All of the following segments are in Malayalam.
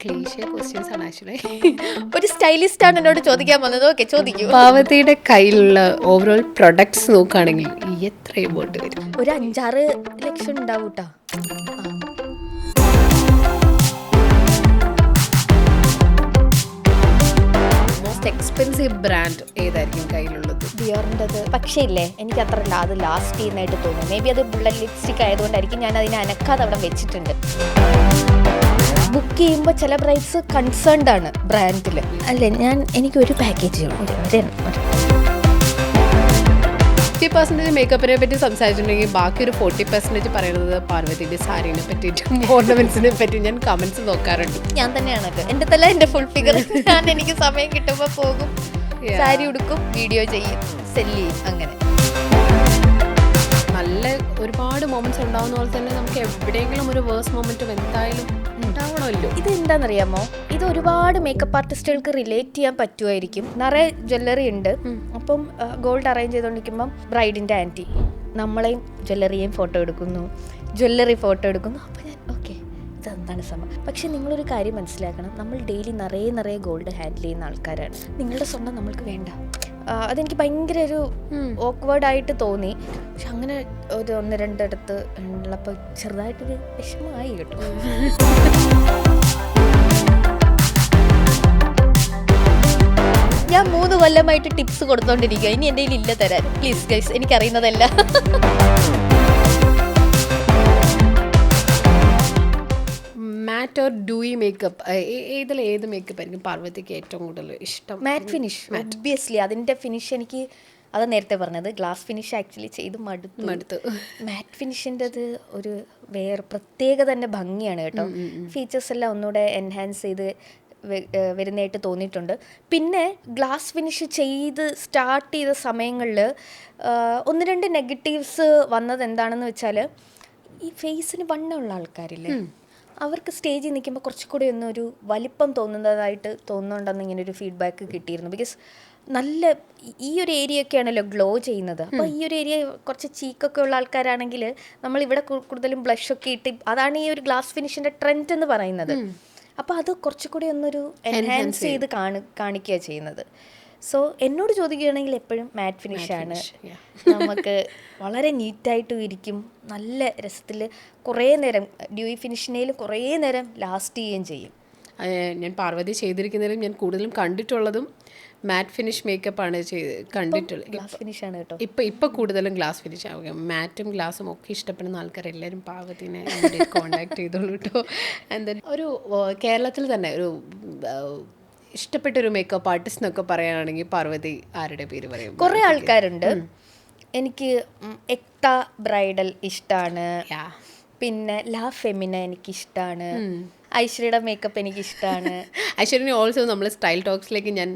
ക്ലീശേ ക്വസ്റ്റ്യൻസ് ആണ് ആക്ച്വലി. ഒരു സ്റ്റൈലിസ്റ്റ് ആണ് എന്നോട് ചോദിക്കാൻ വന്നത്. ഓക്കെ, ചോദിക്കൂ. പാർവതിയുടെ കയ്യിലുള്ള ഓവറോൾ പ്രൊഡക്ട്സ് നോക്കുകയാണെങ്കിൽ എത്ര എമൗണ്ട് വരും? ഒരു 5-6 ലക്ഷം ഉണ്ടാവും കേട്ടോ. മോസ്റ്റ് എക്സ്പെൻസീവ് ബ്രാൻഡ് ഏതായിരിക്കും കയ്യിലുള്ളത്? ബിയറിൻ്റെത്. പക്ഷേ ഇല്ലേ, എനിക്ക് അത്ര അത് ലാസ്റ്റ് ചെയ്യുന്നതായിട്ട് തോന്നുന്നു. മേ ബി അത് ബുള്ളറ്റ് ലിപ്സ്റ്റിക് ആയതുകൊണ്ടായിരിക്കും ഞാൻ അതിനെ അനക്കാതെ അവിടെ വെച്ചിട്ടുണ്ട്. ബുക്ക് ചെയ്യുമ്പോൾ ചില ബ്രൈഡ്സ് കൺസേൺഡ് ആണ് ബ്രാൻഡിൽ. അല്ലേ, എനിക്കൊരു പാക്കേജ് 50% മേക്കപ്പിനെ പറ്റി സംസാരിച്ചിട്ടുണ്ടെങ്കിൽ ബാക്കി ഒരു 40% പറയുന്നത് പാർവതിയുടെ സാരീനെ പറ്റിയിട്ടും ഓർണമെന്റ്സിനെ പറ്റിയും ഞാൻ കമന്റ്സ് നോക്കാറുണ്ട്. ഞാൻ തന്നെയാണല്ലോ, എൻ്റെ തല എൻ്റെ ഫുൾ ഫിഗർ. എനിക്ക് സമയം കിട്ടുമ്പോൾ പോകും, സാരി ഉടുക്കും, വീഡിയോ ചെയ്യും, സെല്ല് ചെയ്യും. അങ്ങനെ നല്ല ഒരുപാട് മൊമെന്റ്സ് ഉണ്ടാവുന്ന പോലെ തന്നെ നമുക്ക് എവിടെയെങ്കിലും ഒരു വേഴ്സ് മൊമെന്റ് എന്തായാലും ഉണ്ടാവണമല്ലോ. ഇത് എന്താണെന്നറിയാമോ, ഇത് ഒരുപാട് മേക്കപ്പ് ആർട്ടിസ്റ്റുകൾക്ക് റിലേറ്റ് ചെയ്യാൻ പറ്റുമായിരിക്കും. നിറയെ ജ്വല്ലറി ഉണ്ട്. അപ്പം ഗോൾഡ് അറേഞ്ച് ചെയ്തുകൊണ്ടിരിക്കുമ്പം ബ്രൈഡിൻ്റെ ആൻറ്റി നമ്മളെയും ജ്വല്ലറിയെയും ഫോട്ടോ എടുക്കുന്നു, ജ്വല്ലറി ഫോട്ടോ എടുക്കുന്നു. അപ്പോൾ ഞാൻ ഓക്കെ, ഇതെന്താണ് സംഭവം. പക്ഷെ നിങ്ങളൊരു കാര്യം മനസ്സിലാക്കണം, നമ്മൾ ഡെയിലി നിറയെ ഗോൾഡ് ഹാൻഡിൽ ചെയ്യുന്ന ആൾക്കാരാണ്. നിങ്ങളുടെ സ്വർണ്ണം നമ്മൾക്ക് വേണ്ട. അതെനിക്ക് ഭയങ്കര ഒരു ഓക്വേർഡായിട്ട് തോന്നി. പക്ഷെ അങ്ങനെ ഒരു 1-2 അടുത്ത് ഉള്ളപ്പോൾ ചെറുതായിട്ടൊരു വിഷമമായി കേട്ടോ. ഞാൻ 3 കൊല്ലമായിട്ട് ടിപ്സ് കൊടുത്തോണ്ടിരിക്കുക. ഇനി എൻ്റെ കയ്യിൽ ഇല്ല തരാൻ. പ്ലീസ് ഗൈസ്, എനിക്കറിയുന്നതല്ല. മാറ്റ് ഓർ ഡൂയി മേക്കപ്പ്, ഏത് മേക്കപ്പ് ആയിരിക്കും പാർവതിക്ക് ഏറ്റവും കൂടുതൽ ഇഷ്ടം? Matte finish. ഒബ്വിയസ്ലി അതിൻ്റെ ഫിനിഷ് എനിക്ക്, അത് നേരത്തെ പറഞ്ഞത്, ഗ്ലാസ് ഫിനിഷ് ആക്ച്വലി ചെയ്ത് മടുത്തു. മാറ്റ് ഫിനിഷിൻ്റെത് ഒരു വേറെ പ്രത്യേക തന്നെ ഭംഗിയാണ് കേട്ടോ. ഫീച്ചേഴ്സ് എല്ലാം ഒന്നുകൂടെ എൻഹാൻസ് ചെയ്ത് വരുന്നതായിട്ട് തോന്നിയിട്ടുണ്ട്. പിന്നെ ഗ്ലാസ് ഫിനിഷ് ചെയ്ത് സ്റ്റാർട്ട് ചെയ്ത സമയങ്ങളിൽ 1-2 നെഗറ്റീവ്സ് വന്നത് എന്താണെന്ന് വെച്ചാൽ, ഈ ഫേസിന് വണ്ണമുള്ള ആൾക്കാരില്ലേ, അവർക്ക് സ്റ്റേജിൽ നിൽക്കുമ്പോൾ കുറച്ചുകൂടി ഒന്നൊരു വലിപ്പം തോന്നുന്നുണ്ടെന്ന് ഇങ്ങനെ ഒരു ഫീഡ്ബാക്ക് കിട്ടിയിരുന്നു. ബിക്കോസ് നല്ല ഈ ഒരു ഏരിയ ഒക്കെയാണല്ലോ ഗ്ലോ ചെയ്യുന്നത്. അപ്പോൾ ഈ ഒരു ഏരിയ കുറച്ച് ചീക്കൊക്കെ ഉള്ള ആൾക്കാരാണെങ്കിൽ നമ്മളിവിടെ കൂടുതലും ബ്ലഷൊക്കെ ഇട്ട്, അതാണ് ഈ ഒരു ഗ്ലാസ് ഫിനിഷിൻ്റെ ട്രെൻഡ് എന്ന് പറയുന്നത്. അപ്പോൾ അത് കുറച്ചുകൂടി ഒന്നൊരു എൻഹാൻസ് ചെയ്ത് കാണിക്കുക ചെയ്യുന്നത്. സോ എന്നോട് ചോദിക്കുകയാണെങ്കിൽ എപ്പോഴും മാറ്റ് ഫിനിഷാണ്. നമുക്ക് വളരെ നീറ്റായിട്ടും ഇരിക്കും, നല്ല രസത്തിൽ കുറേ നേരം, ഡ്യൂയി ഫിനിഷിനേലും കുറേ നേരം ലാസ്റ്റ് ചെയ്യുകയും ചെയ്യും. ഞാൻ പാർവതി ചെയ്തിരിക്കുന്നതിലും ഞാൻ കൂടുതലും കണ്ടിട്ടുള്ളതും മാറ്റ് ഫിനിഷ് മേക്കപ്പാണ് കണ്ടിട്ടുള്ളത്. ഗ്ലാസ് ഫിനിഷാണ് കേട്ടോ. ഇപ്പം കൂടുതലും ഗ്ലാസ് ഫിനിഷ് ആവുക. മാറ്റും ഗ്ലാസും ഒക്കെ ഇഷ്ടപ്പെടുന്ന ആൾക്കാരെല്ലാവരും പാർവതിനെ കോണ്ടാക്ട് ചെയ്തോളൂ കേട്ടോ. എന്താ ഒരു കേരളത്തിൽ തന്നെ ഒരു ഇഷ്ടപ്പെട്ടൊരു മേക്കപ്പ് ആർട്ടിസ്റ്റ് എന്നൊക്കെ പറയുകയാണെങ്കിൽ പാർവതി ആരുടെ പേര് പറയും? കുറേ ആൾക്കാരുണ്ട്. എനിക്ക് എക്ത ബ്രൈഡൽ ഇഷ്ടമാണ്. പിന്നെ ലാ ഫെമിന എനിക്കിഷ്ടമാണ്. ഐശ്വര്യയുടെ മേക്കപ്പ് എനിക്കിഷ്ടമാണ്. ഐശ്വര്യനെ ഓൾസോ നമ്മൾ സ്റ്റൈൽ ടോക്സിലേക്ക് ഞാൻ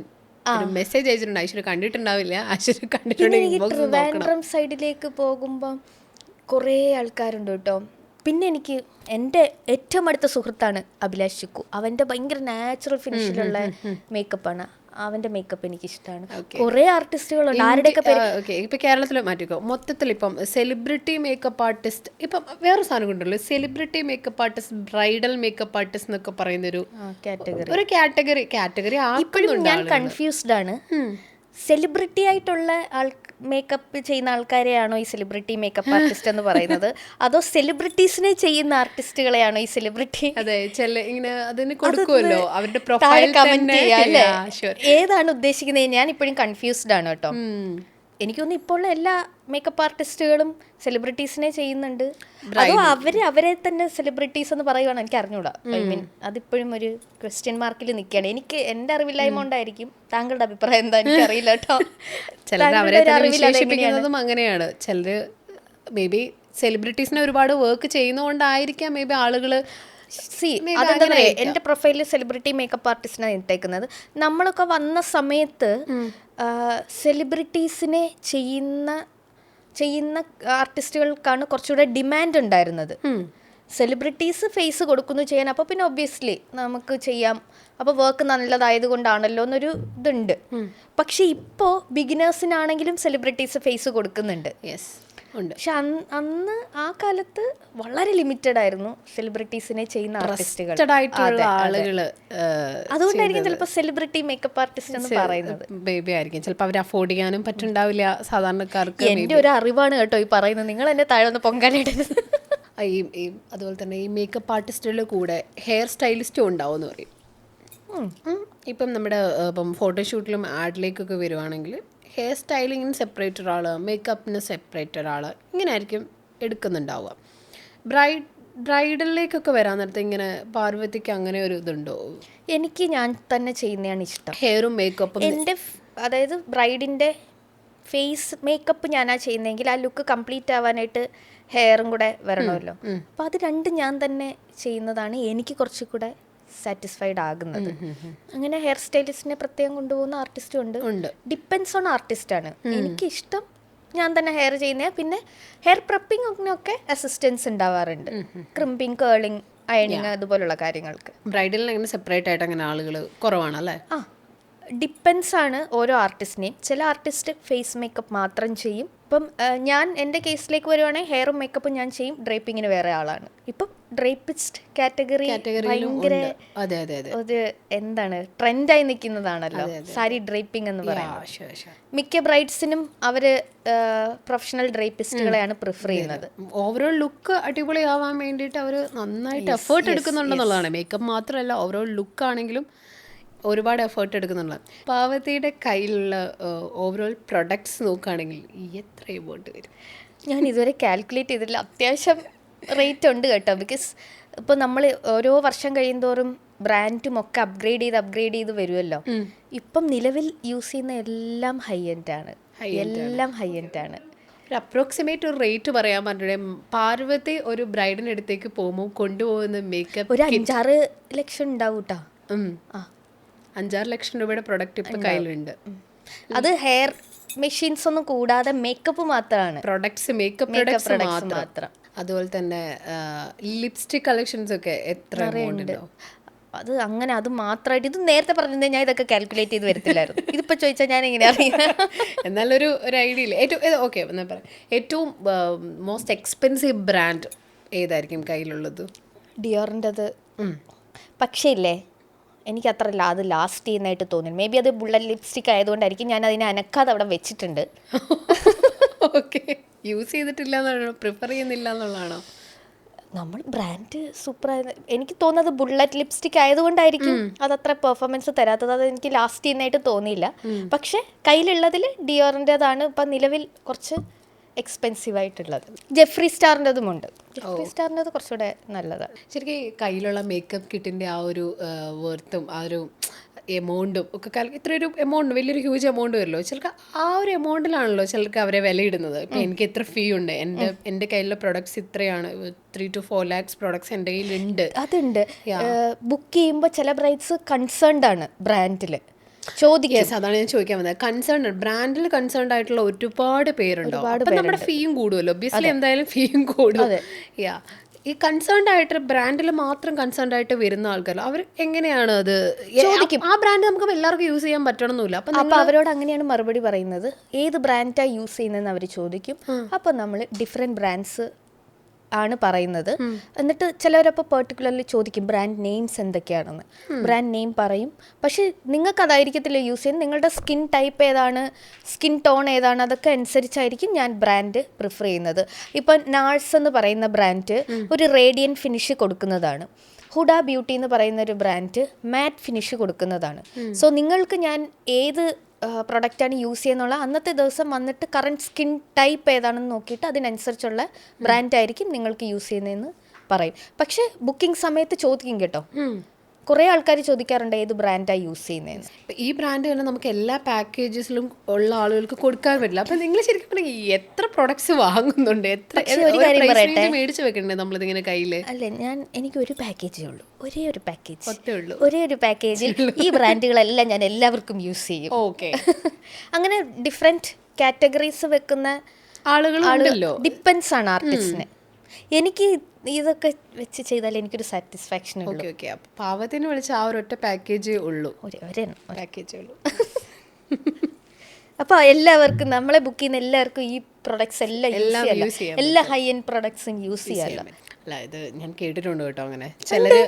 മെസ്സേജ് അയച്ചിട്ടുണ്ട്. ഐശ്വര്യ കണ്ടിട്ടുണ്ടാവില്ല. ഐശ്വര്യ കണ്ടിട്ടുണ്ടെങ്കിൽ ട്രിവാൻഡ്രം സൈഡിലേക്ക് പോകുമ്പോൾ കുറേ ആൾക്കാരുണ്ട് കേട്ടോ. പിന്നെ എനിക്ക് എൻ്റെ ഏറ്റവും അടുത്ത സുഹൃത്താണ് അഭിലാഷ് ചിക്കു. അവൻ്റെ ഭയങ്കര നാച്ചുറൽ ഫിനിഷിലുള്ള മേക്കപ്പാണ്. അവൻ്റെ മേക്കപ്പ് എനിക്കിഷ്ടമാണ്. കുറേ ആർട്ടിസ്റ്റുകളുണ്ട്. ആരുടെയൊക്കെ പേര് ഇപ്പം കേരളത്തിൽ മാറ്റിക്കോ. മൊത്തത്തിൽ ഇപ്പം സെലിബ്രിറ്റി മേക്കപ്പ് ആർട്ടിസ്റ്റ്, ഇപ്പം വേറെ സാധനം കൊണ്ടല്ലോ, celebrity makeup artist, bridal makeup artist എന്നൊക്കെ പറയുന്നൊരു കാറ്റഗറി ഇപ്പോഴും ഞാൻ കൺഫ്യൂസ്ഡ് ആണ്. സെലിബ്രിറ്റി ആയിട്ടുള്ള മേക്കപ്പ് ചെയ്യുന്ന ആൾക്കാരെയാണോ ഈ സെലിബ്രിറ്റി മേക്കപ്പ് ആർട്ടിസ്റ്റ് എന്ന് പറയുന്നത്, അതോ സെലിബ്രിറ്റീസിനെ ചെയ്യുന്ന ആർട്ടിസ്റ്റുകളെയാണോ ഈ സെലിബ്രിറ്റി? അതെ, ഇങ്ങനെ അതിന് കൊടുക്കുമല്ലോ അവരുടെ പ്രൊഫൈൽ കമന്റ് ചെയ്യാം അല്ലേ? ഏതാണ് ഉദ്ദേശിക്കുന്നത്? ഞാൻ ഇപ്പോഴും കൺഫ്യൂസ്ഡ് ആണ് കേട്ടോ. എനിക്കൊന്ന് ഇപ്പോൾ എല്ലാ മേക്കപ്പ് ആർട്ടിസ്റ്റുകളും സെലിബ്രിറ്റീസിനെ ചെയ്യുന്നുണ്ട്, അതോ അവരെ തന്നെ സെലിബ്രിറ്റീസ് എന്ന് പറയുവാണ്, എനിക്ക് അറിഞ്ഞൂടാ. ഐ മീൻ അതിപ്പോഴും ഒരു ക്വസ്റ്റ്യൻ മാർക്കിൽ നിൽക്കുകയാണ്. എനിക്ക് എൻ്റെ അറിവില്ലായ്മ കൊണ്ടായിരിക്കും. താങ്കളുടെ അഭിപ്രായം എന്താ? എനിക്കറിയില്ല കേട്ടോ. വിശേഷിപ്പിക്കുന്നതും അങ്ങനെയാണ്. ചിലർ മേ ബി സെലിബ്രിറ്റീസിനെ ഒരുപാട് വർക്ക് ചെയ്യുന്നതുകൊണ്ടായിരിക്കാം മേ ബി ആളുകൾ അതെന്താ പറയുക, എൻ്റെ പ്രൊഫൈലിൽ സെലിബ്രിറ്റി മേക്കപ്പ് ആർട്ടിസ്റ്റിനാണ് ഇട്ടേക്കുന്നത്. നമ്മളൊക്കെ വന്ന സമയത്ത് സെലിബ്രിറ്റീസിനെ ചെയ്യുന്ന ആർട്ടിസ്റ്റുകൾക്കാണ് കുറച്ചുകൂടെ ഡിമാൻഡ് ഉണ്ടായിരുന്നത്. സെലിബ്രിറ്റീസ് ഫേസ് കൊടുക്കുന്നു ചെയ്യാൻ, അപ്പോൾ പിന്നെ ഒബ്വിയസ്ലി നമുക്ക് ചെയ്യാം, അപ്പോൾ വർക്ക് നല്ലതായത് കൊണ്ടാണല്ലോ എന്നൊരു ഇതുണ്ട്. പക്ഷെ ഇപ്പോൾ ബിഗിനേഴ്സിനാണെങ്കിലും സെലിബ്രിറ്റീസ് ഫേസ് കൊടുക്കുന്നുണ്ട്. യെസ്, ഉണ്ട്. പക്ഷെ അന്ന് ആ കാലത്ത് വളരെ ലിമിറ്റഡ് ആയിരുന്നു സെലിബ്രിറ്റീസിനെ ചെയ്യുന്ന ആർട്ടിസ്റ്റുകൾ. ആയിട്ടുള്ള ആളുകൾ അതുകൊണ്ടായിരിക്കും ചിലപ്പോൾ സെലിബ്രിറ്റി മേക്കപ്പ് ആർട്ടിസ്റ്റ് എന്ന് പറയുന്നത്. ബേബി ആയിരിക്കും ചിലപ്പോൾ അവർ അഫോർഡ് ചെയ്യാനും പറ്റുണ്ടാവില്ല സാധാരണക്കാർക്ക്. എൻ്റെ ഒരു അറിവാണ് കേട്ടോ ഈ പറയുന്നത്, നിങ്ങൾ എന്നെ താഴെ ഒന്ന് പൊങ്കാലിടരുത്. അതുപോലെ തന്നെ ഈ മേക്കപ്പ് ആർട്ടിസ്റ്റുകളുടെ കൂടെ ഹെയർ സ്റ്റൈലിസ്റ്റും ഉണ്ടാവും എന്ന് പറയും. ഇപ്പം നമ്മുടെ ഇപ്പം ഫോട്ടോഷൂട്ടിലും ആഡിലേക്കൊക്കെ വരുവാണെങ്കിൽ ഹെയർ സ്റ്റൈലിങ്ങിന് സെപ്പറേറ്റ് ഒരാൾ, മേക്കപ്പിന് സെപ്പറേറ്റ് ഒരാൾ, ഇങ്ങനെ ആയിരിക്കും എടുക്കുന്നുണ്ടാവുക. ബ്രൈഡലിലേക്കൊക്കെ വരാൻ നേരത്തെ ഇങ്ങനെ പാർവതിക്ക് അങ്ങനെ ഒരു ഇതുണ്ടോ? എനിക്ക് ഞാൻ തന്നെ ചെയ്യുന്നതാണ് ഇഷ്ടം. ഹെയറും മേക്കപ്പും എൻ്റെ അതായത് ബ്രൈഡിൻ്റെ ഫേസ് മേക്കപ്പ് ഞാനാ ചെയ്യുന്നതെങ്കിൽ ആ ലുക്ക് കംപ്ലീറ്റ് ആവാനായിട്ട് ഹെയറും കൂടെ വരണമല്ലോ. അപ്പം അത് രണ്ടും ഞാൻ തന്നെ ചെയ്യുന്നതാണ് എനിക്ക് കുറച്ചുകൂടെ സാറ്റിസ്ഫൈഡ് ആകുന്നത്. അങ്ങനെ ഹെയർ സ്റ്റൈലിസ്റ്റിനെ പ്രത്യേകം കൊണ്ടുപോകുന്ന ആർട്ടിസ്റ്റും ഉണ്ട്. ഡിപ്പെൻസ് ഓൺ ആർട്ടിസ്റ്റാണ്. എനിക്കിഷ്ടം ഞാൻ തന്നെ ഹെയർ ചെയ്യുന്ന. പിന്നെ ഹെയർ പ്രെപ്പിങ്ങിനൊക്കെ അസിസ്റ്റൻസ് ഉണ്ടാവാറുണ്ട്, ക്രിമ്പിങ്, കേളിങ്, അയണിങ് അതുപോലുള്ള കാര്യങ്ങൾക്ക്. ബ്രൈഡലിന് അങ്ങനെ സെപ്പറേറ്റ് ആയിട്ട് അങ്ങനെ ആളുകൾ കുറവാണല്ലേ? ഡിപ്പെൻസ് ആണ് ഓരോ ആർട്ടിസ്റ്റിനെയും. ചില ആർട്ടിസ്റ്റ് ഫേസ് മേക്കപ്പ് മാത്രം ചെയ്യും. ഇപ്പം ഞാൻ എൻ്റെ കേസിലേക്ക് വരുവാണെങ്കിൽ ഹെയറും മേക്കപ്പും ഞാൻ ചെയ്യും, ഡ്രേപ്പിങ്ങിന് വേറെ ആളാണ്. ഇപ്പം ഡ്രേപ്പിസ്റ്റ് കാറ്റഗറി ഭയങ്കര ഒരു എന്താണ് ട്രെൻഡായി നിൽക്കുന്നതാണല്ലോ സാരി ഡ്രേപ്പിംഗ് എന്ന് പറയുന്നത്. മിക്ക ബ്രൈഡ്സിനും അവര് പ്രൊഫഷണൽ ഡ്രേപ്പിസ്റ്റുകളെയാണ് പ്രിഫർ ചെയ്യുന്നത്. ഓവറോൾ ലുക്ക് അടിപൊളിയാവാൻ വേണ്ടിയിട്ട് അവർ നന്നായിട്ട് എഫേർട്ട് എടുക്കുന്നുണ്ടെന്നുള്ളതാണ്. മേക്കപ്പ് മാത്രമല്ല, ഓവറോൾ ലുക്ക് ആണെങ്കിലും ഒരുപാട് എഫേർട്ട് എടുക്കുന്നുള്ളത്. പാർവതിയുടെ കയ്യിലുള്ള ഓവറോൾ പ്രൊഡക്ട്സ് നോക്കുകയാണെങ്കിൽ എത്ര എമൗണ്ട് വരും? ഞാൻ ഇതുവരെ കാൽക്കുലേറ്റ് ചെയ്തിട്ടില്ല. അത്യാവശ്യം റേറ്റ് ഉണ്ട് കേട്ടോ. ബിക്കോസ് ഇപ്പോൾ നമ്മൾ ഓരോ വർഷം കഴിയുന്തോറും ബ്രാൻഡും ഒക്കെ അപ്ഗ്രേഡ് ചെയ്ത് വരുമല്ലോ. ഇപ്പം നിലവിൽ യൂസ് ചെയ്യുന്ന എല്ലാം ഹൈ എൻഡ് ആണ്. ഒരു അപ്രോക്സിമേറ്റ് ഒരു റേറ്റ് പറയാൻ പറഞ്ഞിട്ട് പാർവതി ഒരു ബ്രൈഡിൻ്റെ അടുത്തേക്ക് പോകുമ്പോൾ കൊണ്ടുപോകുന്ന മേക്കപ്പ് ഒരു 5-6 ലക്ഷം ഉണ്ടാവും കേട്ടോ. 5-6 ലക്ഷം രൂപയുടെ പ്രൊഡക്റ്റ് ഇപ്പം കയ്യിലുണ്ട്. അത് ഹെയർ മെഷീൻസ് ഒന്നും കൂടാതെ മേക്കപ്പ് മാത്രമാണ്, മേക്കപ്പ് പ്രൊഡക്ട്സ് മാത്രം. അതുപോലെ തന്നെ ലിപ്സ്റ്റിക് കളക്ഷൻസ് ഒക്കെ എത്ര ഉണ്ട്? അത് മാത്രമായിട്ട് ഇത് നേരത്തെ പറഞ്ഞിരുന്നെങ്കിൽ ഞാൻ ഇതൊക്കെ കാൽക്കുലേറ്റ് ചെയ്ത് വരത്തില്ലായിരുന്നു. ഇതിപ്പോൾ ചോദിച്ചാൽ ഞാൻ എങ്ങനെ അറിയാം? എന്നാലൊരു ഐഡിയ ഇല്ല. ഓക്കെ എന്നാൽ പറയാം, ഏറ്റവും മോസ്റ്റ് എക്സ്പെൻസീവ് ബ്രാൻഡ് ഏതായിരിക്കും കയ്യിലുള്ളത്? ഡിയോറിൻ്റെത്. പക്ഷേ ഇല്ലേ, എനിക്കത്ര അത് ലാസ്റ്റ് ചെയ്യുന്നതായിട്ട് തോന്നുന്നു. മേ ബി അത് ബുള്ളറ്റ് ലിപ്സ്റ്റിക് ആയതുകൊണ്ടായിരിക്കും ഞാൻ അതിനെ അനക്കാതെ അവിടെ വെച്ചിട്ടുണ്ട്. ഓക്കെ, യൂസ് ചെയ്തിട്ടില്ല എന്നുള്ളതാണോ, പ്രിഫർ ചെയ്യുന്നില്ല എന്നുള്ളതാണോ? നമ്മൾ ബ്രാൻഡ് സൂപ്പറായത് എനിക്ക് തോന്നുന്നത് ബുള്ളറ്റ് ലിപ്സ്റ്റിക് ആയതുകൊണ്ടായിരിക്കും അതത്ര പെർഫോമൻസ് തരാത്തത്. അത് എനിക്ക് ലാസ്റ്റ് ചെയ്യുന്നതായിട്ട് തോന്നിയില്ല. പക്ഷെ കയ്യിലുള്ളതിൽ ഡിയോറിൻ്റെതാണ് ഇപ്പം നിലവിൽ കുറച്ച് എക്സ്പെൻസീവ് ആയിട്ടുള്ളത്. ജെഫ്രി സ്റ്റാറിൻ്റെതുമുണ്ട്. ജെഫ്രി സ്റ്റാറിൻ്റെത് കുറച്ചുകൂടെ നല്ലതാണ്. ശരിക്കും കയ്യിലുള്ള മേക്കപ്പ് കിറ്റിൻ്റെ ആ ഒരു വർത്തും ആ ഒരു എമൗണ്ടും ഒക്കെ ഇത്ര ഒരു എമൗണ്ട്, വലിയൊരു ഹ്യൂജ് എമൗണ്ട് വരുമല്ലോ. ചിലർക്ക് ആ ഒരു എമൗണ്ടിലാണല്ലോ ചിലർക്ക് അവരെ വിലയിടുന്നത്. ഇപ്പം എനിക്ക് ഇത്ര ഫീ ഉണ്ട്, എൻ്റെ കയ്യിലുള്ള പ്രൊഡക്ട്സ് ഇത്രയാണ്, 3 to 4 lakhs പ്രൊഡക്ട്സ് എൻ്റെ കയ്യിലുണ്ട്. അതുണ്ട്. ബുക്ക് ചെയ്യുമ്പോൾ ചില ബ്രൈഡ്സ് കൺസേൺഡ് ആണ് ബ്രാൻഡിൽ ചോദിക്കും. അതാണ് ഞാൻ ചോദിക്കാൻ വന്നത്. കൺസേൺഡ് ബ്രാൻഡിൽ കൺസേൺഡ് ആയിട്ടുള്ള ഒരുപാട് പേരുണ്ടാവും. അപ്പം നമ്മുടെ ഫീയും കൂടുമല്ലോ. ഒബ്വിയസ്ലി എന്തായാലും ഫീയും കൂടും. ഈ കൺസേൺഡ് ആയിട്ട് ബ്രാൻഡിൽ മാത്രം കൺസേൺഡ് ആയിട്ട് വരുന്ന ആൾക്കാർ അവർ എങ്ങനെയാണ് അത് ചോദിക്കും? ആ ബ്രാൻഡ് നമുക്ക് എല്ലാവർക്കും യൂസ് ചെയ്യാൻ പറ്റണമെന്നില്ല. അപ്പം അവരോട് അങ്ങനെയാണ് മറുപടി പറയുന്നത്. ഏത് ബ്രാൻഡാണ് യൂസ് ചെയ്യുന്നതെന്ന് അവർ ചോദിക്കും. അപ്പം നമ്മൾ ഡിഫറെൻറ്റ് ബ്രാൻഡ്സ് ആണ് പറയുന്നത്. എന്നിട്ട് ചിലവരപ്പോൾ പെർട്ടിക്കുലർലി ചോദിക്കും ബ്രാൻഡ് നെയിംസ് എന്തൊക്കെയാണെന്ന്. ബ്രാൻഡ് നെയിം പറയും. പക്ഷേ നിങ്ങൾക്ക് അതായിരിക്കത്തില്ല യൂസ് ചെയ്യുന്നത്. നിങ്ങളുടെ സ്കിൻ ടൈപ്പ് ഏതാണ്, സ്കിൻ ടോൺ ഏതാണ്, അതൊക്കെ അനുസരിച്ചായിരിക്കും ഞാൻ ബ്രാൻഡ് പ്രിഫർ ചെയ്യുന്നത്. ഇപ്പം നാഴ്സ് എന്ന് പറയുന്ന ബ്രാൻഡ് ഒരു റേഡിയൻ ഫിനിഷ് കൊടുക്കുന്നതാണ്. ഹുഡ ബ്യൂട്ടി എന്ന് പറയുന്ന ഒരു ബ്രാൻഡ് മാറ്റ് ഫിനിഷ് കൊടുക്കുന്നതാണ്. സോ നിങ്ങൾക്ക് ഞാൻ ഏത് പ്രൊഡക്റ്റാണ് യൂസ് ചെയ്യുന്നുള്ള അന്നത്തെ ദിവസം വന്നിട്ട് കറണ്ട് സ്കിൻ ടൈപ്പ് ഏതാണെന്ന് നോക്കിയിട്ട് അതിനനുസരിച്ചുള്ള ബ്രാൻഡായിരിക്കും നിങ്ങൾക്ക് യൂസ് ചെയ്യുന്നതെന്ന് പറയും. പക്ഷേ ബുക്കിംഗ് സമയത്ത് ചോദിക്കും കേട്ടോ. കുറേ ആൾക്കാർ ചോദിക്കാറുണ്ട് ഏത് ബ്രാൻഡാണ് യൂസ് ചെയ്യുന്നതെന്ന്. ഈ ബ്രാൻഡ് തന്നെ നമുക്ക് എല്ലാ പാക്കേജസിലും ഉള്ള ആളുകൾക്ക് കൊടുക്കാൻ പറ്റില്ല. അപ്പം നിങ്ങൾ ശരിക്കും പറഞ്ഞാൽ എത്ര പ്രൊഡക്ട്സ് വാങ്ങുന്നുണ്ട്, മേടിച്ച് വെക്കണ്ടേ നമ്മളിതിങ്ങനെ കയ്യിൽ? അല്ലേ, എനിക്ക് ഒരു പാക്കേജേ ഉള്ളൂ, ഒരേ ഒരു പാക്കേജിൽ ഈ ബ്രാൻഡുകളെല്ലാം ഞാൻ എല്ലാവർക്കും യൂസ് ചെയ്യും. ഓക്കെ. അങ്ങനെ ഡിഫറെൻറ്റ് കാറ്റഗറീസ് വെക്കുന്ന ആളുകളുണ്ടല്ലോ. ഡിപ്പെൻസ് ആണ് ആർട്ടിസ്റ്റിന്. എനിക്ക് ഇതൊക്കെ വെച്ച് ചെയ്താൽ എനിക്കൊരു സാറ്റിസ്ഫാക്ഷൻ ഉള്ളൂ. ഓക്കെ. അപ്പോൾ പാവത്തിന് വിളിച്ച ആ ഒരൊറ്റ പാക്കേജേ ഉള്ളൂ, പാക്കേജേ ഉള്ളൂ. അപ്പോൾ എല്ലാവർക്കും നമ്മളെ ബുക്ക് ചെയ്യുന്ന എല്ലാവർക്കും ഈ പ്രൊഡക്ട്സ് എല്ലാം എല്ലാം യൂസ് use ചെയ്യാം, ചെയ്യാൻ എല്ലാ ഹൈ എൻഡ് പ്രൊഡക്ട്സും യൂസ് ചെയ്യാമല്ലോ. അല്ല ഇത് ഞാൻ കേട്ടിട്ടുണ്ട് കേട്ടോ അങ്ങനെ ചിലര്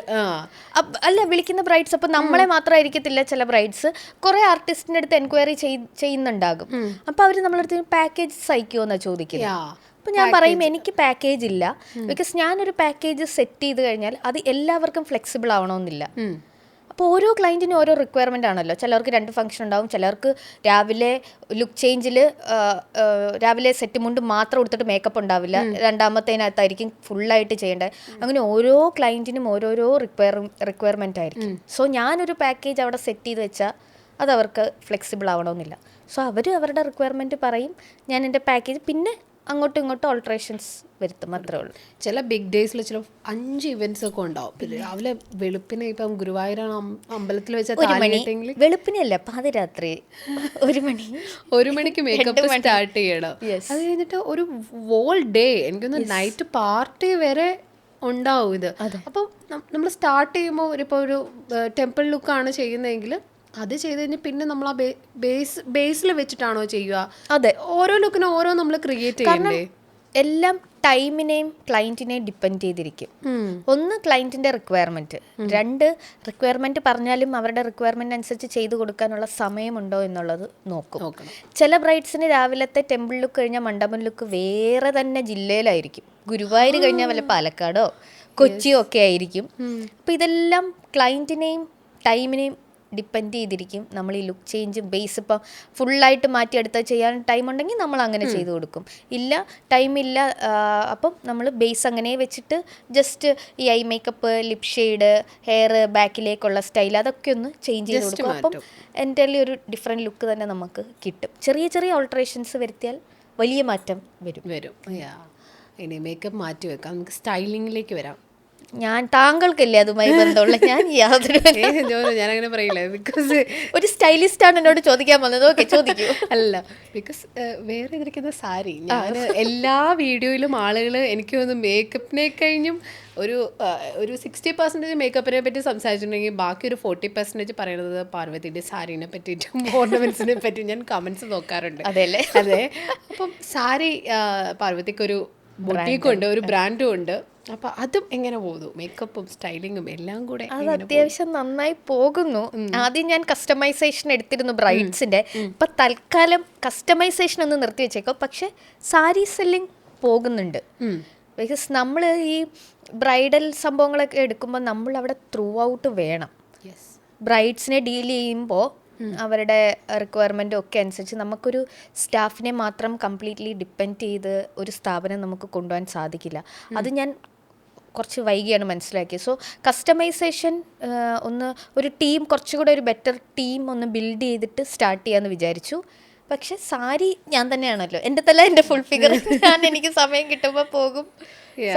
അല്ല വിളിക്കുന്ന ബ്രൈഡ്സ് അപ്പോൾ നമ്മളെ മാത്രമായിരിക്കത്തില്ല, ചില ബ്രൈഡ്സ് കുറേ ആർട്ടിസ്റ്റിൻ്റെ അടുത്ത് എൻക്വയറി ചെയ്യുന്നുണ്ടാകും. അപ്പോൾ അവർ നമ്മളടുത്ത് പാക്കേജ് സഹിക്കുമോ എന്നാണ് ചോദിക്കുന്നത്. അപ്പോൾ ഞാൻ പറയും എനിക്ക് പാക്കേജ് ഇല്ല, ബിക്കോസ് ഞാനൊരു പാക്കേജ് സെറ്റ് ചെയ്ത് കഴിഞ്ഞാൽ അത് എല്ലാവർക്കും ഫ്ലെക്സിബിൾ ആവണമെന്നില്ല. അപ്പോൾ ഓരോ ക്ലയൻറ്റിനും ഓരോ റിക്വയർമെൻ്റ് ആണല്ലോ. ചിലർക്ക് 2 ഫംഗ്ഷൻ ഉണ്ടാവും, ചിലർക്ക് രാവിലെ ലുക്ക് ചേഞ്ചിൽ രാവിലെ സെറ്റ് മുണ്ട് മാത്രം എടുത്തിട്ട് മേക്കപ്പ് ഉണ്ടാവില്ല, രണ്ടാമത്തേനകത്തായിരിക്കും ഫുള്ളായിട്ട് ചെയ്യേണ്ടത്. അങ്ങനെ ഓരോ ക്ലയൻറ്റിനും ഓരോരോ റിക്വയർമെൻ്റ് ആയിരിക്കും. സോ ഞാനൊരു പാക്കേജ് അവിടെ സെറ്റ് ചെയ്ത് വെച്ചാൽ അത് അവർക്ക് ഫ്ലെക്സിബിൾ ആവണമെന്നില്ല. സോ അവർ അവരുടെ റിക്വയർമെൻറ്റ് പറയും, ഞാൻ എൻ്റെ പാക്കേജ് പിന്നെ അങ്ങോട്ടും ഇങ്ങോട്ടും ഓൾട്രേഷൻസ് വരുത്തും, അത്രേ ഉള്ളൂ. ചില ബിഗ് ഡേയ്സിൽ ചില 5 ഇവന്റ്സ് ഒക്കെ ഉണ്ടാവും. രാവിലെ വെളുപ്പിനെ ഇപ്പം ഗുരുവായൂരാണ് അമ്പലത്തിൽ വെച്ചാൽ വെളുപ്പിനല്ല പാതിരാത്രി 1 മണിക്ക് മേക്കപ്പ് സ്റ്റാർട്ട് ചെയ്യണം. അത് കഴിഞ്ഞിട്ട് ഒരു വോൾ ഡേ എനിക്കൊന്ന് നൈറ്റ് പാർട്ടി വരെ ഉണ്ടാവും ഇത്. അപ്പം നമ്മൾ സ്റ്റാർട്ട് ചെയ്യുമ്പോൾ ഇപ്പോൾ ഒരു ടെമ്പിൾ ലുക്കാണ് ചെയ്യുന്നതെങ്കിൽ അത് ചെയ്ത് കഴിഞ്ഞാൽ പിന്നെ നമ്മൾ ആ ബേസിൽ വെച്ചിട്ടാണോ ചെയ്യുക? അതെ, ഓരോ ലുക്കിനും ഓരോ നമ്മൾ ക്രിയേറ്റ് ചെയ്യണ്ടേ? എല്ലാം ടൈമിനെയും ക്ലയൻറ്റിനെയും ഡിപ്പെൻഡ് ചെയ്തിരിക്കും. ഒന്ന് ക്ലയൻറ്റിൻ്റെ റിക്വയർമെൻറ്റ്, 2 റിക്വയർമെൻറ്റ് പറഞ്ഞാലും അവരുടെ റിക്വയർമെൻറ്റ് അനുസരിച്ച് ചെയ്തു കൊടുക്കാനുള്ള സമയമുണ്ടോ എന്നുള്ളത് നോക്കും. ചില ബ്രൈഡ്സിന് രാവിലത്തെ ടെമ്പിൾ ലുക്ക് കഴിഞ്ഞാൽ മണ്ഡപം ലുക്ക് വേറെ തന്നെ ജില്ലയിലായിരിക്കും. ഗുരുവായൂർ കഴിഞ്ഞാൽ വല്ല പാലക്കാടോ കൊച്ചിയോ ഒക്കെ ആയിരിക്കും. അപ്പോൾ ഇതെല്ലാം ക്ലയൻറ്റിനെയും ടൈമിനെയും ഡിപ്പെൻഡ് ചെയ്തിരിക്കും. നമ്മൾ ഈ ലുക്ക് ചേഞ്ചും ബേസ് ഇപ്പം ഫുള്ളായിട്ട് മാറ്റിയെടുത്താൽ ചെയ്യാൻ ടൈം ഉണ്ടെങ്കിൽ നമ്മൾ അങ്ങനെ ചെയ്ത് കൊടുക്കും. ഇല്ല ടൈമില്ല, അപ്പം നമ്മൾ ബേസ് അങ്ങനെ വെച്ചിട്ട് ജസ്റ്റ് ഈ eye makeup, lip shade, hair, ബാക്കിലേക്കുള്ള സ്റ്റൈൽ അതൊക്കെ ഒന്ന് ചേഞ്ച് ചെയ്ത് കൊടുക്കും. അപ്പം എൻ്റെ ഒരു ഡിഫറെൻറ്റ് ലുക്ക് തന്നെ നമുക്ക് കിട്ടും. ചെറിയ ചെറിയ ഓൾട്രേഷൻസ് വരുത്തിയാൽ വലിയ മാറ്റം വരും. ഇനി മേക്കപ്പ് മാറ്റി വെക്കാം, നമുക്ക് സ്റ്റൈലിങ്ങിലേക്ക് വരാം. ഞാൻ താങ്കൾക്കല്ലേ അതുമായി ബന്ധമുള്ള, ഞാൻ ഞാനങ്ങനെ പറയില്ല. ബിക്കോസ് ഒരു സ്റ്റൈലിസ്റ്റാണ് എന്നോട് ചോദിക്കാൻ വന്നത്. ഓക്കെ, ചോദിക്കൂ. അല്ല, ബിക്കോസ് വേറെ ഇതിരിക്കുന്ന സാരി ഞാൻ എല്ലാ വീഡിയോയിലും ആളുകൾ എനിക്ക് തോന്നുന്നു മേക്കപ്പിനെ കഴിഞ്ഞും ഒരു 60% മേക്കപ്പിനെ പറ്റി സംസാരിച്ചിട്ടുണ്ടെങ്കിൽ ബാക്കി ഒരു 40% പറയുന്നത് പാർവതിയുടെ സാരീനെ പറ്റിയിട്ടും ഓർണമെന്റ്സിനെ പറ്റിയും ഞാൻ കമന്റ്സ് നോക്കാറുണ്ട്. അതെ, അപ്പം സാരി പാർവതിക്കൊരു ബൊട്ടീക്കും ഉണ്ട്, ഒരു ബ്രാൻഡും ഉണ്ട്. അപ്പൊ അതും എങ്ങനെ പോകുന്നു? മേക്കപ്പും സ്റ്റൈലിങ്ങും എല്ലാം കൂടെ അത് അത്യാവശ്യം നന്നായി പോകുന്നു. ആദ്യം ഞാൻ കസ്റ്റമൈസേഷൻ എടുത്തിരുന്നു ബ്രൈഡ്സിന്റെ. ഇപ്പൊ തൽക്കാലം കസ്റ്റമൈസേഷൻ ഒന്ന് നിർത്തി വെച്ചേക്കോ, പക്ഷെ സാരി സെല്ലിങ് പോകുന്നുണ്ട്. ബിക്കോസ് നമ്മൾ ഈ ബ്രൈഡൽ സംഭവങ്ങളൊക്കെ എടുക്കുമ്പോൾ നമ്മൾ അവിടെ ത്രൂ ഔട്ട് വേണം. ബ്രൈഡ്സിനെ ഡീൽ ചെയ്യുമ്പോൾ അവരുടെ റിക്വയർമെൻറ്റും ഒക്കെ അനുസരിച്ച് നമുക്കൊരു സ്റ്റാഫിനെ മാത്രം കംപ്ലീറ്റ്ലി ഡിപ്പെൻഡ് ചെയ്ത് ഒരു സ്ഥാപനം നമുക്ക് കൊണ്ടുപോകാൻ സാധിക്കില്ല. അത് ഞാൻ കുറച്ച് വൈകിയാണ് മനസ്സിലാക്കിയത്. സോ കസ്റ്റമൈസേഷൻ ഒരു ടീം, കുറച്ചുകൂടെ ഒരു ബെറ്റർ ടീം ഒന്ന് ബിൽഡ് ചെയ്തിട്ട് സ്റ്റാർട്ട് ചെയ്യാമെന്ന് വിചാരിച്ചു. പക്ഷെ സാരി ഞാൻ തന്നെയാണല്ലോ, എൻ്റെ തല എൻ്റെ ഫുൾ ഫിഗർ. എനിക്ക് സമയം കിട്ടുമ്പോൾ പോകും,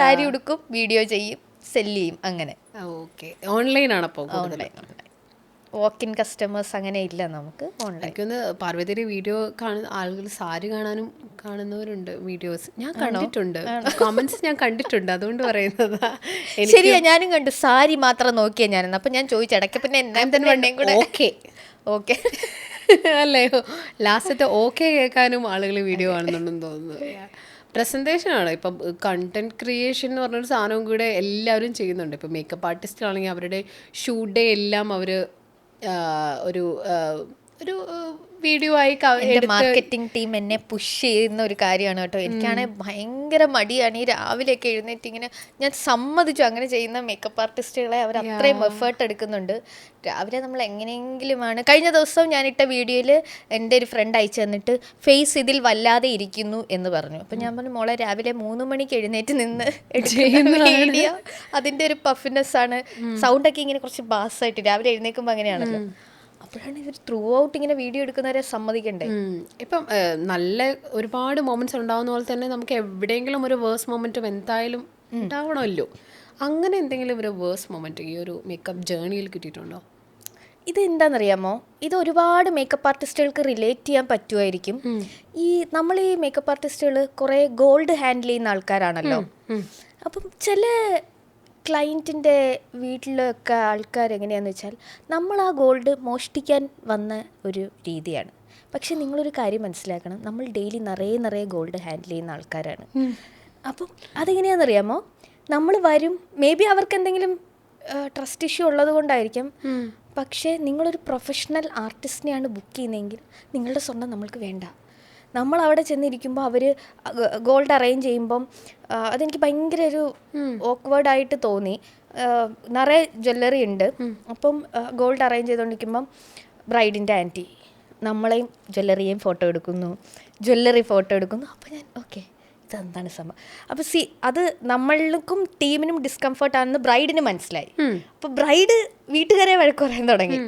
സാരി ഉടുക്കും, വീഡിയോ ചെയ്യും, സെല്ല് ചെയ്യും, അങ്ങനെ. ഓക്കെ, ഓൺലൈനാണ് അപ്പോൾ? ഓൺലൈൻ വാക്ക് ഇൻ കസ്റ്റമേഴ്സ് അങ്ങനെ ഇല്ല നമുക്ക്. എനിക്കൊന്ന് പാർവതിയുടെ വീഡിയോ കാണുന്ന ആളുകൾ സാരി കാണുന്നവരുണ്ട്. വീഡിയോസ് ഞാൻ കണ്ടിട്ടുണ്ട്, കമന്റ്സ് ഞാൻ കണ്ടിട്ടുണ്ട്, അതുകൊണ്ട് പറയുന്നതാ. ശരിയാ, ഞാനും കണ്ടു. സാരി മാത്രം നോക്കിയാ ഞാനെന്ന്. അപ്പം ഞാൻ ചോദിച്ചു ഇടയ്ക്ക് പിന്നെ ഓക്കെ അല്ലയോ, ലാസ്റ്റത്തെ ഓക്കെ കേൾക്കാനും ആളുകൾ വീഡിയോ കാണുന്നുണ്ടെന്ന് തോന്നുന്നു. പ്രസൻറ്റേഷനാണ് ഇപ്പം കണ്ടന്റ് ക്രിയേഷൻ എന്ന് പറഞ്ഞൊരു സാധനവും കൂടെ എല്ലാവരും ചെയ്യുന്നുണ്ട്. ഇപ്പം മേക്കപ്പ് ആർട്ടിസ്റ്റ് ആണെങ്കിൽ അവരുടെ ഷൂട്ട് ഡേ എല്ലാം അവർ ഒരു വീഡിയോ ആയി. മാർക്കറ്റിംഗ് ടീം എന്നെ പുഷ് ചെയ്യുന്ന ഒരു കാര്യമാണ് കേട്ടോ. എനിക്കാണെങ്കിൽ ഭയങ്കര മടിയാണ് ഈ രാവിലെയൊക്കെ എഴുന്നേറ്റ് ഇങ്ങനെ. ഞാൻ സമ്മതിച്ചു, അങ്ങനെ ചെയ്യുന്ന മേക്കപ്പ് ആർട്ടിസ്റ്റുകളെ അവർ അത്രയും എഫേർട്ട് എടുക്കുന്നുണ്ട്. രാവിലെ നമ്മൾ എങ്ങനെയെങ്കിലുമാണ്. കഴിഞ്ഞ ദിവസം ഞാനിട്ട വീഡിയോയിൽ എൻ്റെ ഒരു ഫ്രണ്ട് അയച്ചു തന്നിട്ട് ഫേസ് ഇതിൽ വല്ലാതെ ഇരിക്കുന്നു എന്ന് പറഞ്ഞു. അപ്പം ഞാൻ പറഞ്ഞു, മോളെ രാവിലെ 3 മണിക്ക് എഴുന്നേറ്റ് നിന്ന് എടുക്കുന്ന വീഡിയോ അതിൻ്റെ ഒരു പഫ്നെസ് ആണ്. സൗണ്ടൊക്കെ ഇങ്ങനെ കുറച്ച് ബാസായിട്ട് രാവിലെ എഴുന്നേൽക്കുമ്പോൾ അങ്ങനെയാണല്ലോ. അപ്പോഴാണ് ഇവർ ത്രൂ ഔട്ട് ഇങ്ങനെ വീഡിയോ എടുക്കുന്നവരെ സമ്മതിക്കണ്ടേ. ഇപ്പം നല്ല ഒരുപാട് മൊമെന്റ്സ് ഉണ്ടാവുന്ന പോലെ തന്നെ നമുക്ക് എവിടെയെങ്കിലും ഒരു വേഴ്സ് മൊമെന്റും എന്തായാലും ഉണ്ടാവണമല്ലോ. അങ്ങനെ എന്തെങ്കിലും ഒരു വേഴ്സ് മൊമെന്റ് ഈ ഒരു മേക്കപ്പ് ജേർണിയിൽ കിട്ടിയിട്ടുണ്ടോ? ഇത് എന്താണെന്നറിയാമോ, ഇത് ഒരുപാട് മേക്കപ്പ് ആർട്ടിസ്റ്റുകൾക്ക് റിലേറ്റ് ചെയ്യാൻ പറ്റുമായിരിക്കും. നമ്മൾ ഈ മേക്കപ്പ് ആർട്ടിസ്റ്റുകൾ കുറേ ഗോൾഡ് ഹാൻഡിൽ ചെയ്യുന്ന ആൾക്കാരാണല്ലോ. അപ്പം ചില ക്ലയൻറ്റിൻ്റെ വീട്ടിലൊക്കെ ആൾക്കാർ എങ്ങനെയാണെന്ന് വെച്ചാൽ നമ്മൾ ആ ഗോൾഡ് മോഷ്ടിക്കാൻ വന്ന ഒരു രീതിയാണ്. പക്ഷേ നിങ്ങളൊരു കാര്യം മനസ്സിലാക്കണം, നമ്മൾ ഡെയിലി നിറയെ ഗോൾഡ് ഹാൻഡിൽ ചെയ്യുന്ന ആൾക്കാരാണ്. അപ്പം അതെങ്ങനെയാണെന്നറിയാമോ, നമ്മൾ വരും, മേ ബി അവർക്ക് എന്തെങ്കിലും ട്രസ്റ്റ് ഇഷ്യൂ ഉള്ളത് കൊണ്ടായിരിക്കും. പക്ഷേ നിങ്ങളൊരു പ്രൊഫഷണൽ ആർട്ടിസ്റ്റിനെയാണ് ബുക്ക് ചെയ്യുന്നതെങ്കിൽ നിങ്ങളുടെ സ്വർണ്ണം നമ്മൾക്ക് വേണ്ട. നമ്മൾ അവിടെ ചെന്നിരിക്കുമ്പോൾ അവർ ഗോൾഡ് അറേഞ്ച് ചെയ്യുമ്പം അതെനിക്ക് ഭയങ്കര ഒരു ഓക്വേർഡായിട്ട് തോന്നി. നിറയെ ജ്വല്ലറി ഉണ്ട്. അപ്പം ഗോൾഡ് അറേഞ്ച് ചെയ്തുകൊണ്ടിരിക്കുമ്പം ബ്രൈഡിൻ്റെ ആൻറ്റി നമ്മളെയും ജ്വല്ലറിയെയും ഫോട്ടോ എടുക്കുന്നു, ജ്വല്ലറി ഫോട്ടോ എടുക്കുന്നു. അപ്പോൾ ഞാൻ ഓക്കെ, ഇതെന്താണ് സംഭവം. അപ്പോൾ അത് നമ്മൾക്കും ടീമിനും ഡിസ്കംഫർട്ടാണെന്ന് ബ്രൈഡിന് മനസ്സിലായി. അപ്പോൾ ബ്രൈഡ് വീട്ടുകാരെ വഴക്ക് പറയാൻ തുടങ്ങി.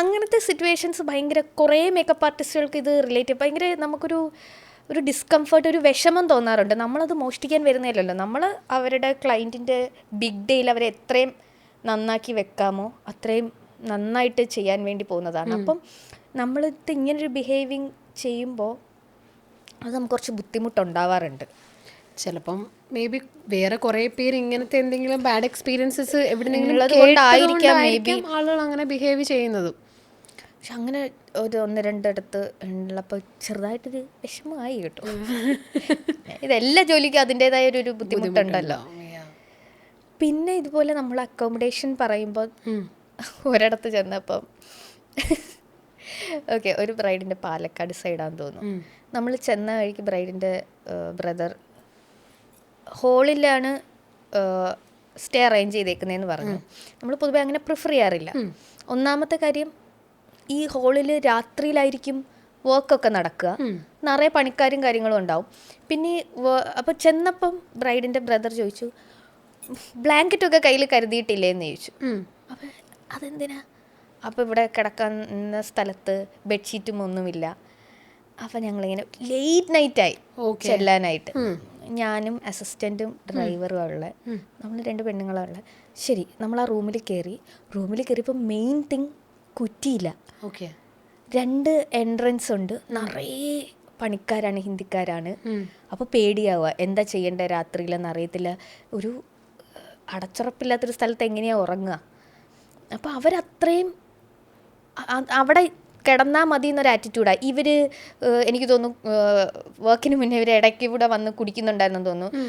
അങ്ങനത്തെ സിറ്റുവേഷൻസ് ഭയങ്കര കുറേ മേക്കപ്പ് ആർട്ടിസ്റ്റുകൾക്ക് ഇത് റിലേറ്റ് ചെയ്യും. ഭയങ്കര നമുക്കൊരു ഡിസ്കംഫർട്ട്, ഒരു വിഷമം തോന്നാറുണ്ട്. നമ്മളത് മോഷ്ടിക്കാൻ വരുന്നില്ലല്ലോ. നമ്മൾ അവരുടെ ക്ലയൻറ്റിൻ്റെ ബിഗ് ഡേയിൽ അവരെ എത്രയും നന്നാക്കി വെക്കാമോ അത്രയും നന്നായിട്ട് ചെയ്യാൻ വേണ്ടി പോകുന്നതാണ്. അപ്പം നമ്മളിത് ഇങ്ങനൊരു ബിഹേവിങ് ചെയ്യുമ്പോൾ അത് നമുക്ക് കുറച്ച് ബുദ്ധിമുട്ടുണ്ടാവാറുണ്ട്. ചിലപ്പം മേ ബി വേറെ കുറേ പേര് ഇങ്ങനത്തെ എന്തെങ്കിലും ബാഡ് എക്സ്പീരിയൻസസ് എവിടെയെങ്കിലും ആളുകൾ അങ്ങനെ ബിഹേവ് ചെയ്യുന്നതും. പക്ഷെ അങ്ങനെ ഒരു 1-2 ഇടത്ത് ഉള്ളപ്പോൾ ചെറുതായിട്ടൊരു വിഷമമായി കേട്ടോ. ഇതെല്ലാ ജോലിക്കും അതിൻ്റെതായ ഒരു ബുദ്ധിമുട്ടുണ്ടല്ലോ. പിന്നെ ഇതുപോലെ നമ്മൾ അക്കോമഡേഷൻ പറയുമ്പോൾ ഒരിടത്ത് ചെന്നപ്പം ഓക്കെ, ഒരു ബ്രൈഡിൻ്റെ പാലക്കാട് സൈഡാന്ന് തോന്നുന്നു. നമ്മൾ ചെന്ന വഴിക്ക് ബ്രൈഡിൻ്റെ ബ്രദർ ഹോളിലാണ് സ്റ്റേ അറേഞ്ച് ചെയ്തേക്കുന്നതെന്ന് പറഞ്ഞു. നമ്മൾ പൊതുവെ അങ്ങനെ പ്രിഫർ ചെയ്യാറില്ല. ഒന്നാമത്തെ കാര്യം, ഈ ഹോളിൽ രാത്രിയിലായിരിക്കും വർക്കൊക്കെ നടക്കുക, നിറയെ പണിക്കാരും കാര്യങ്ങളും ഉണ്ടാവും. പിന്നെ അപ്പോൾ ചെന്നപ്പം ബ്രൈഡിൻ്റെ ബ്രദർ ചോദിച്ചു, ബ്ലാങ്കറ്റൊക്കെ കയ്യിൽ കരുതിയിട്ടില്ലേന്ന് ചോദിച്ചു. അപ്പം അതെന്തിനാ? അപ്പോൾ ഇവിടെ കിടക്കുന്ന സ്ഥലത്ത് ബെഡ്ഷീറ്റും ഒന്നുമില്ല. അപ്പം ഞങ്ങളിങ്ങനെ ലേറ്റ് നൈറ്റായി ചെല്ലാനായിട്ട്. ഞാനും അസിസ്റ്റൻറ്റും ഡ്രൈവറും ഉള്ളത്, നമ്മൾ 2 പെണ്ണുങ്ങളാണ് ഉള്ളത്. ശരി, നമ്മൾ ആ റൂമിൽ കയറിയപ്പോൾ മെയിൻ തിങ് കുറ്റിയില്ല. 2 എൻട്രൻസ് ഉണ്ട്, നിറയെ പണിക്കാരാണ്, ഹിന്ദിക്കാരാണ്. അപ്പോൾ പേടിയാവുക, എന്താ ചെയ്യേണ്ടത് രാത്രിയിലെന്ന് അറിയത്തില്ല. ഒരു അടച്ചുറപ്പില്ലാത്തൊരു സ്ഥലത്ത് എങ്ങനെയാണ് ഉറങ്ങുക? അപ്പോൾ അവരത്രയും അവിടെ കിടന്നാൽ മതി എന്നൊരു ആറ്റിറ്റ്യൂഡാണ്. ഇവർ എനിക്ക് തോന്നുന്നു വർക്കിന് മുന്നേ ഇവർ ഇടയ്ക്ക് ഇവിടെ വന്ന് കുടിക്കുന്നുണ്ടായിരുന്നു തോന്നുന്നു,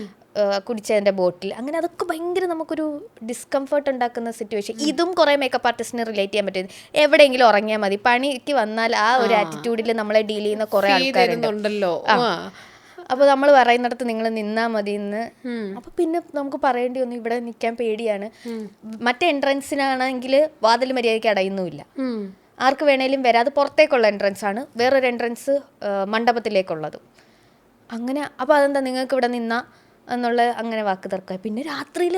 കുടിച്ചതിൻ്റെ ബോട്ടിൽ. അങ്ങനെ അതൊക്കെ ഭയങ്കര നമുക്കൊരു ഡിസ്കംഫർട്ട് ഉണ്ടാക്കുന്ന സിറ്റുവേഷൻ. ഇതും കുറേ മേക്കപ്പ് ആർട്ടിസ്റ്റിന് റിലേറ്റ് ചെയ്യാൻ പറ്റും. എവിടെയെങ്കിലും ഉറങ്ങിയാൽ മതി, പണിക്ക് വന്നാൽ ആ ഒരു ആറ്റിറ്റ്യൂഡിൽ നമ്മളെ ഡീൽ ചെയ്യുന്ന കുറേ ആൾക്കാരുണ്ടല്ലോ. അപ്പോൾ നമ്മൾ പറയുന്നിടത്ത് നിങ്ങൾ നിന്നാൽ മതി എന്ന്. അപ്പോൾ പിന്നെ നമുക്ക് പറയേണ്ടി വന്നു, ഇവിടെ നിൽക്കാൻ പേടിയാണ്. മറ്റേ എൻട്രൻസിനാണെങ്കിൽ വാതിൽ മര്യാദയ്ക്ക് അടയുന്നുമില്ല, ആർക്ക് വേണേലും വരാം. അത് പുറത്തേക്കുള്ള എൻട്രൻസ് ആണ്, വേറൊരു എൻട്രൻസ് മണ്ഡപത്തിലേക്കുള്ളത്. അങ്ങനെ അപ്പോൾ അതെന്താ നിങ്ങൾക്ക് ഇവിടെ നിന്നാ എന്നുള്ള അങ്ങനെ വാക്ക് തർക്കുക. പിന്നെ രാത്രിയിൽ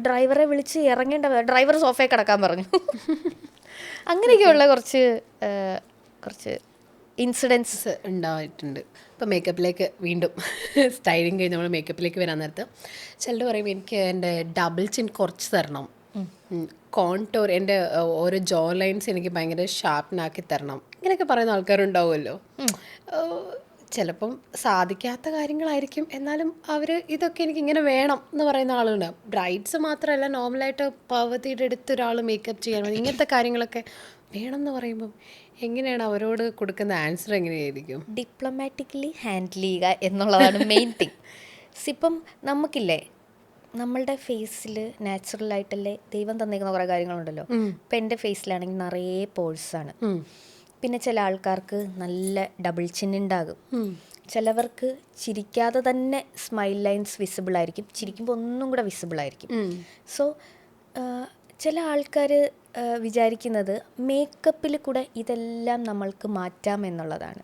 ഡ്രൈവറെ വിളിച്ച് ഇറങ്ങേണ്ട, ഡ്രൈവർ സോഫയിൽ കിടക്കാൻ പറഞ്ഞു. അങ്ങനെയൊക്കെയുള്ള കുറച്ച് ഇൻസിഡൻസ് ഉണ്ടായിട്ടുണ്ട്. ഇപ്പോൾ മേക്കപ്പിലേക്ക് വീണ്ടും സ്റ്റൈലിങ് കഴിഞ്ഞ് നമ്മൾ മേക്കപ്പിലേക്ക് വരാൻ നേരത്ത് ചിലർ പറയും എനിക്ക് എൻ്റെ ഡബിൾ ചിൻ കുറച്ച് തരണം, കോൺടോർ എൻ്റെ ഓരോ ജോ ലൈൻസ് എനിക്ക് ഭയങ്കര ഷാർപ്പനാക്കി തരണം, ഇങ്ങനെയൊക്കെ പറയുന്ന ആൾക്കാരുണ്ടാവുമല്ലോ. ചിലപ്പം സാധിക്കാത്ത കാര്യങ്ങളായിരിക്കും, എന്നാലും അവർ ഇതൊക്കെ എനിക്ക് ഇങ്ങനെ വേണം എന്ന് പറയുന്ന ആളുണ്ട്. ബ്രൈഡ്സ് മാത്രമല്ല, നോർമലായിട്ട് പാവത്തിയുടെ അടുത്ത് ഒരാൾ മേക്കപ്പ് ചെയ്യാൻ ഇങ്ങനത്തെ കാര്യങ്ങളൊക്കെ വേണം എന്ന് പറയുമ്പം എങ്ങനെയാണ് അവരോട് കൊടുക്കുന്ന ആൻസർ? എങ്ങനെയായിരിക്കും? ഡിപ്ലോമാറ്റിക്കലി ഹാൻഡിൽ ചെയ്യുക എന്നുള്ളതാണ് മെയിൻ തിങ്. ഇപ്പം നമുക്കില്ലേ, നമ്മളുടെ ഫേസിൽ നാച്ചുറലായിട്ടല്ലേ ദൈവം തന്നേക്കുന്ന കുറേ കാര്യങ്ങളുണ്ടല്ലോ. ഇപ്പം എൻ്റെ ഫേസിലാണെങ്കിൽ നിറയെ പോൾസാണ്. പിന്നെ ചില ആൾക്കാർക്ക് നല്ല ഡബിൾ ചിൻ ഉണ്ടാകും. ചിലവർക്ക് ചിരിക്കാതെ തന്നെ സ്മൈൽ ലൈൻസ് വിസിബിൾ ആയിരിക്കും, ചിരിക്കുമ്പോൾ ഒന്നും കൂടെ വിസിബിൾ ആയിരിക്കും. സോ ചില ആൾക്കാർ വിചാരിക്കുന്നത് മേക്കപ്പിൽ കൂടെ ഇതെല്ലാം നമ്മൾക്ക് മാറ്റാം എന്നുള്ളതാണ്.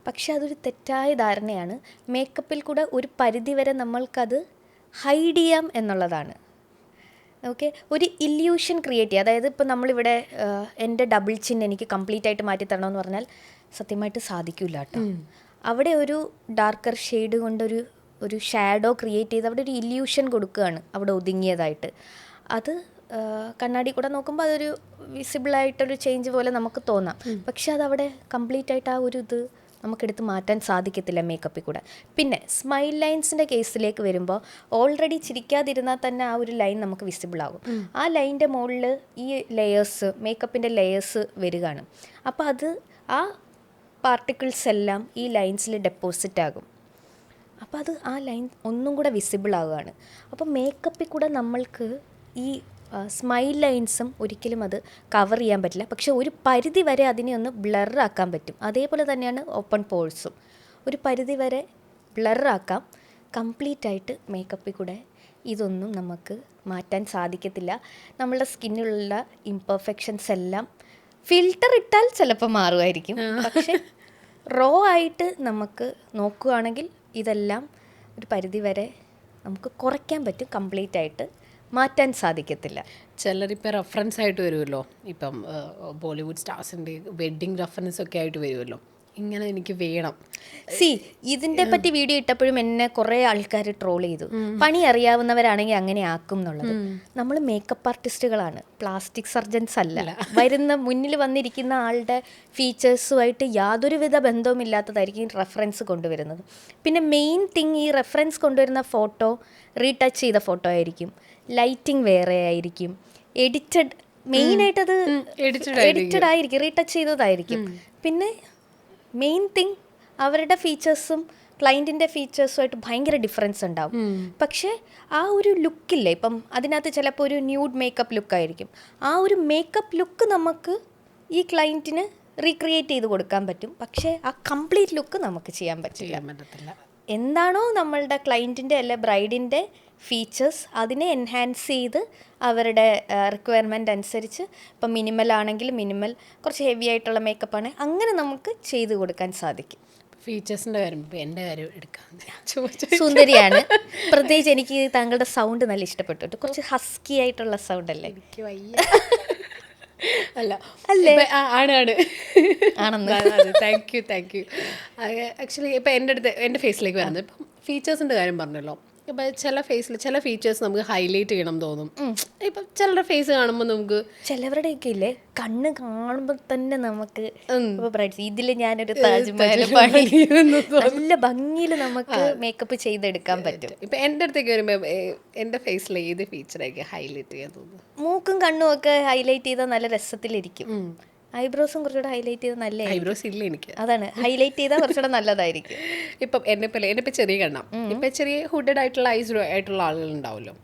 പക്ഷെ അതൊരു തെറ്റായ ധാരണയാണ്. മേക്കപ്പിൽ കൂടെ ഒരു പരിധിവരെ നമ്മൾക്കത് ഹൈഡ് ചെയ്യാം എന്നുള്ളതാണ്. ഓക്കെ, ഒരു ഇല്യൂഷൻ ക്രിയേറ്റ് ചെയ്യുക. അതായത് ഇപ്പോൾ നമ്മളിവിടെ എൻ്റെ ഡബിൾ ചിൻ എനിക്ക് കംപ്ലീറ്റ് ആയിട്ട് മാറ്റി തരണമെന്ന് പറഞ്ഞാൽ സത്യമായിട്ട് സാധിക്കില്ല കേട്ടോ. അവിടെ ഒരു ഡാർക്കർ ഷെയ്ഡ് കൊണ്ടൊരു ഷാഡോ ക്രിയേറ്റ് ചെയ്ത് അവിടെ ഒരു ഇല്യൂഷൻ കൊടുക്കുകയാണ്, അവിടെ ഒതുങ്ങിയതായിട്ട്. അത് കണ്ണാടി കൂടെ നോക്കുമ്പോൾ അതൊരു വിസിബിളായിട്ടൊരു ചേഞ്ച് പോലെ നമുക്ക് തോന്നാം. പക്ഷെ അതവിടെ കംപ്ലീറ്റ് ആയിട്ട് ആ ഒരു ഇത് നമുക്കെടുത്ത് മാറ്റാൻ സാധിക്കത്തില്ല മേക്കപ്പിൽ കൂടെ. പിന്നെ സ്മൈൽ ലൈൻസിൻ്റെ കേസിലേക്ക് വരുമ്പോൾ ഓൾറെഡി ചിരിക്കാതിരുന്നാൽ തന്നെ ആ ഒരു ലൈൻ നമുക്ക് വിസിബിൾ ആകും. ആ ലൈനിൻ്റെ മുകളിൽ ഈ ലെയേഴ്സ്, മേക്കപ്പിൻ്റെ ലെയേഴ്സ് വരികയാണ്. അപ്പോൾ അത് ആ പാർട്ടിക്കിൾസ് എല്ലാം ഈ ലൈൻസിൽ ഡെപ്പോസിറ്റ് ആകും. അപ്പോൾ അത് ആ ലൈൻ ഒന്നും കൂടെ വിസിബിൾ ആവുകയാണ്. അപ്പോൾ മേക്കപ്പിൽ കൂടെ നമ്മൾക്ക് ഈ സ്മൈൽ ലൈൻസും ഒരിക്കലും അത് കവർ ചെയ്യാൻ പറ്റില്ല. പക്ഷേ ഒരു പരിധി വരെ അതിനെ ഒന്ന് ബ്ലറാക്കാൻ പറ്റും. അതേപോലെ തന്നെയാണ് ഓപ്പൺ പോഴ്സും. ഒരു പരിധി വരെ ബ്ലറാക്കാം. കംപ്ലീറ്റ് ആയിട്ട് മേക്കപ്പിൽ കൂടെ ഇതൊന്നും നമുക്ക് മാറ്റാൻ സാധിക്കത്തില്ല. നമ്മളുടെ സ്കിന്നിലുള്ള ഇംപെർഫെക്ഷൻസ് എല്ലാം ഫിൽറ്റർ ഇട്ടാൽ ചിലപ്പോൾ മാറുമായിരിക്കും. പക്ഷേ റോ ആയിട്ട് നമുക്ക് നോക്കുകയാണെങ്കിൽ ഇതെല്ലാം ഒരു പരിധി വരെ നമുക്ക് കുറയ്ക്കാൻ പറ്റും. കംപ്ലീറ്റ് ആയിട്ട് മാറ്റാൻ സാധിക്കത്തില്ല. ചിലരിപ്പോൾ റെഫറൻസ് ആയിട്ട് വരുമല്ലോ, ഇപ്പം ബോളിവുഡ് സ്റ്റാർസിൻ്റെ വെഡ്ഡിങ് റെഫറൻസ് ഒക്കെ ആയിട്ട് വരുമല്ലോ, ഇങ്ങനെ എനിക്ക് വേണം. ഇതിൻ്റെ പറ്റി വീഡിയോ ഇട്ടപ്പോഴും എന്നെ കുറേ ആൾക്കാർ ട്രോൾ ചെയ്തു. പണി അറിയാവുന്നവരാണെങ്കിൽ അങ്ങനെ ആക്കും എന്നുള്ളത്. നമ്മൾ മേക്കപ്പ് ആർട്ടിസ്റ്റുകളാണ്, പ്ലാസ്റ്റിക് സർജൻസ് അല്ല. മുന്നിൽ വന്നിരിക്കുന്ന ആളുടെ ഫീച്ചേഴ്സുമായിട്ട് യാതൊരുവിധ ബന്ധവുമില്ലാത്തതായിരിക്കും റെഫറൻസ് കൊണ്ടുവരുന്നത്. പിന്നെ മെയിൻ തിങ്, ഈ റെഫറൻസ് കൊണ്ടുവരുന്ന ഫോട്ടോ റീടച്ച് ചെയ്ത ഫോട്ടോ ആയിരിക്കും, ലൈറ്റിംഗ് വേറെ ആയിരിക്കും, എഡിറ്റഡ്, മെയിനായിട്ടത് എഡിറ്റഡ് ആയിരിക്കും, റീടച്ച് ചെയ്തതായിരിക്കും. പിന്നെ മെയിൻ തിങ് അവരുടെ ഫീച്ചേഴ്സും ക്ലയൻറ്റിൻ്റെ ഫീച്ചേഴ്സുമായിട്ട് ഭയങ്കര ഡിഫറൻസ് ഉണ്ടാവും. പക്ഷേ ആ ഒരു ലുക്കില്ലേ, ഇപ്പം അതിനകത്ത് ചിലപ്പോൾ ഒരു ന്യൂഡ് മേക്കപ്പ് ലുക്കായിരിക്കും. ആ ഒരു മേക്കപ്പ് ലുക്ക് നമുക്ക് ഈ ക്ലയൻറ്റിന് റീക്രിയേറ്റ് ചെയ്ത് കൊടുക്കാൻ പറ്റും. പക്ഷേ ആ കംപ്ലീറ്റ് ലുക്ക് നമുക്ക് ചെയ്യാൻ പറ്റില്ല. എന്താണോ നമ്മളുടെ ക്ലയൻറ്റിൻ്റെ അല്ലെ ബ്രൈഡിൻ്റെ ഫീച്ചേഴ്സ്, അതിനെ എൻഹാൻസ് ചെയ്ത് അവരുടെ റിക്വയർമെൻ്റ് അനുസരിച്ച്, ഇപ്പം മിനിമൽ ആണെങ്കിൽ മിനിമൽ, കുറച്ച് ഹെവി ആയിട്ടുള്ള മേക്കപ്പ് ആണെങ്കിൽ അങ്ങനെ നമുക്ക് ചെയ്ത് കൊടുക്കാൻ സാധിക്കും. ഫീച്ചേഴ്സിൻ്റെ കാര്യം ഇപ്പോൾ എൻ്റെ കാര്യം എടുക്കാം, സുന്ദരിയാണ്. പ്രത്യേകിച്ച് എനിക്ക് താങ്കളുടെ സൗണ്ട് നല്ല ഇഷ്ടപ്പെട്ടു. കുറച്ച് ഹസ്കി ആയിട്ടുള്ള സൗണ്ട് അല്ലേ? എനിക്ക് വയ്യ. അല്ല അല്ലേ, ആണ് ആണെന്ന്. Thank you. ആക്ച്വലി ഇപ്പം എൻ്റെ ഫേസിലേക്ക് വരുന്നത്, ഇപ്പം ഫീച്ചേഴ്സിൻ്റെ കാര്യം പറഞ്ഞല്ലോ. ഇപ്പം ചില ഫേസിൽ ചില ഫീച്ചേഴ്സ് നമുക്ക് ഹൈലൈറ്റ് ചെയ്യണം തോന്നും. ഇപ്പം ചിലരുടെ ഫേസ് കാണുമ്പോൾ നമുക്ക്, ചിലവരുടെയൊക്കെ ഇല്ലേ കണ്ണ് കാണുമ്പോൾ തന്നെ നമുക്ക് ഇതിൽ ഞാനൊരു താജ്മഹൽ പണി നല്ല ഭംഗിയിൽ നമുക്ക് മേക്കപ്പ് ചെയ്തെടുക്കാൻ പറ്റും. ഇപ്പം എൻ്റെ അടുത്തേക്ക് വരുമ്പോൾ എൻ്റെ ഫേസിൽ ഏത് ഫീച്ചറായിരിക്കും ഹൈലൈറ്റ് ചെയ്യാൻ തോന്നുന്നു? മൂക്കും കണ്ണും ഒക്കെ ഹൈലൈറ്റ് ചെയ്താൽ നല്ല രസത്തിലിരിക്കും. ഐബ്രോസും കുറച്ചുകൂടെ ഹൈലൈറ്റ് ചെയ്താൽ നല്ല, ഐബ്രോസ് ഇല്ല എനിക്ക്, അതാണ് ഹൈലൈറ്റ് ചെയ്താൽ കുറച്ചുകൂടെ നല്ലതായിരിക്കും. ഇപ്പം എന്നെപ്പോൾ ചെറിയ കണ്ണാം, ഇപ്പം ചെറിയ ഹുഡഡ് ആയിട്ടുള്ള ഐസ് ആയിട്ടുള്ള ആളുകൾ ഉണ്ടാവുമല്ലോ,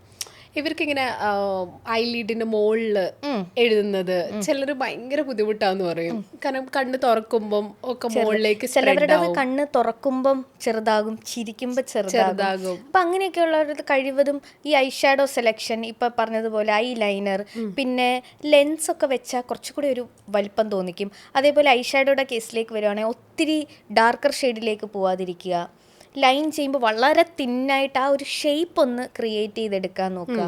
ഇവർക്കിങ്ങനെ ഐലിഡിന്റെ മുകളിൽ എഴുതുന്നത് ചിലർ ഭയങ്കര ബുദ്ധിമുട്ടാന്ന് പറയും. കാരണം കണ്ണ് തുറക്കുമ്പം ഒക്കെ മുകളിലേക്ക്, ചിലവരുടെ കണ്ണ് തുറക്കുമ്പം ചെറുതാകും, ചിരിക്കുമ്പോൾ ചെറുതാകും. അപ്പം അങ്ങനെയൊക്കെയുള്ളവരുടെ കഴിവതും ഈ ഐ ഷാഡോ സെലക്ഷൻ, ഇപ്പം പറഞ്ഞതുപോലെ ഐ ലൈനർ, പിന്നെ ലെൻസ് ഒക്കെ വെച്ചാൽ കുറച്ചുകൂടി ഒരു വലിപ്പം തോന്നിക്കും. അതേപോലെ ഐ ഷാഡോയുടെ കേസിലേക്ക് വരുവാണെങ്കിൽ ഒത്തിരി ഡാർക്കർ ഷെയ്ഡിലേക്ക് പോവാതിരിക്കുക. ലൈൻ ചെയ്യുമ്പോൾ വളരെ തിന്നായിട്ട് ആ ഒരു ഷേപ്പ് ഒന്ന് ക്രിയേറ്റ് ചെയ്തെടുക്കാൻ നോക്കുക.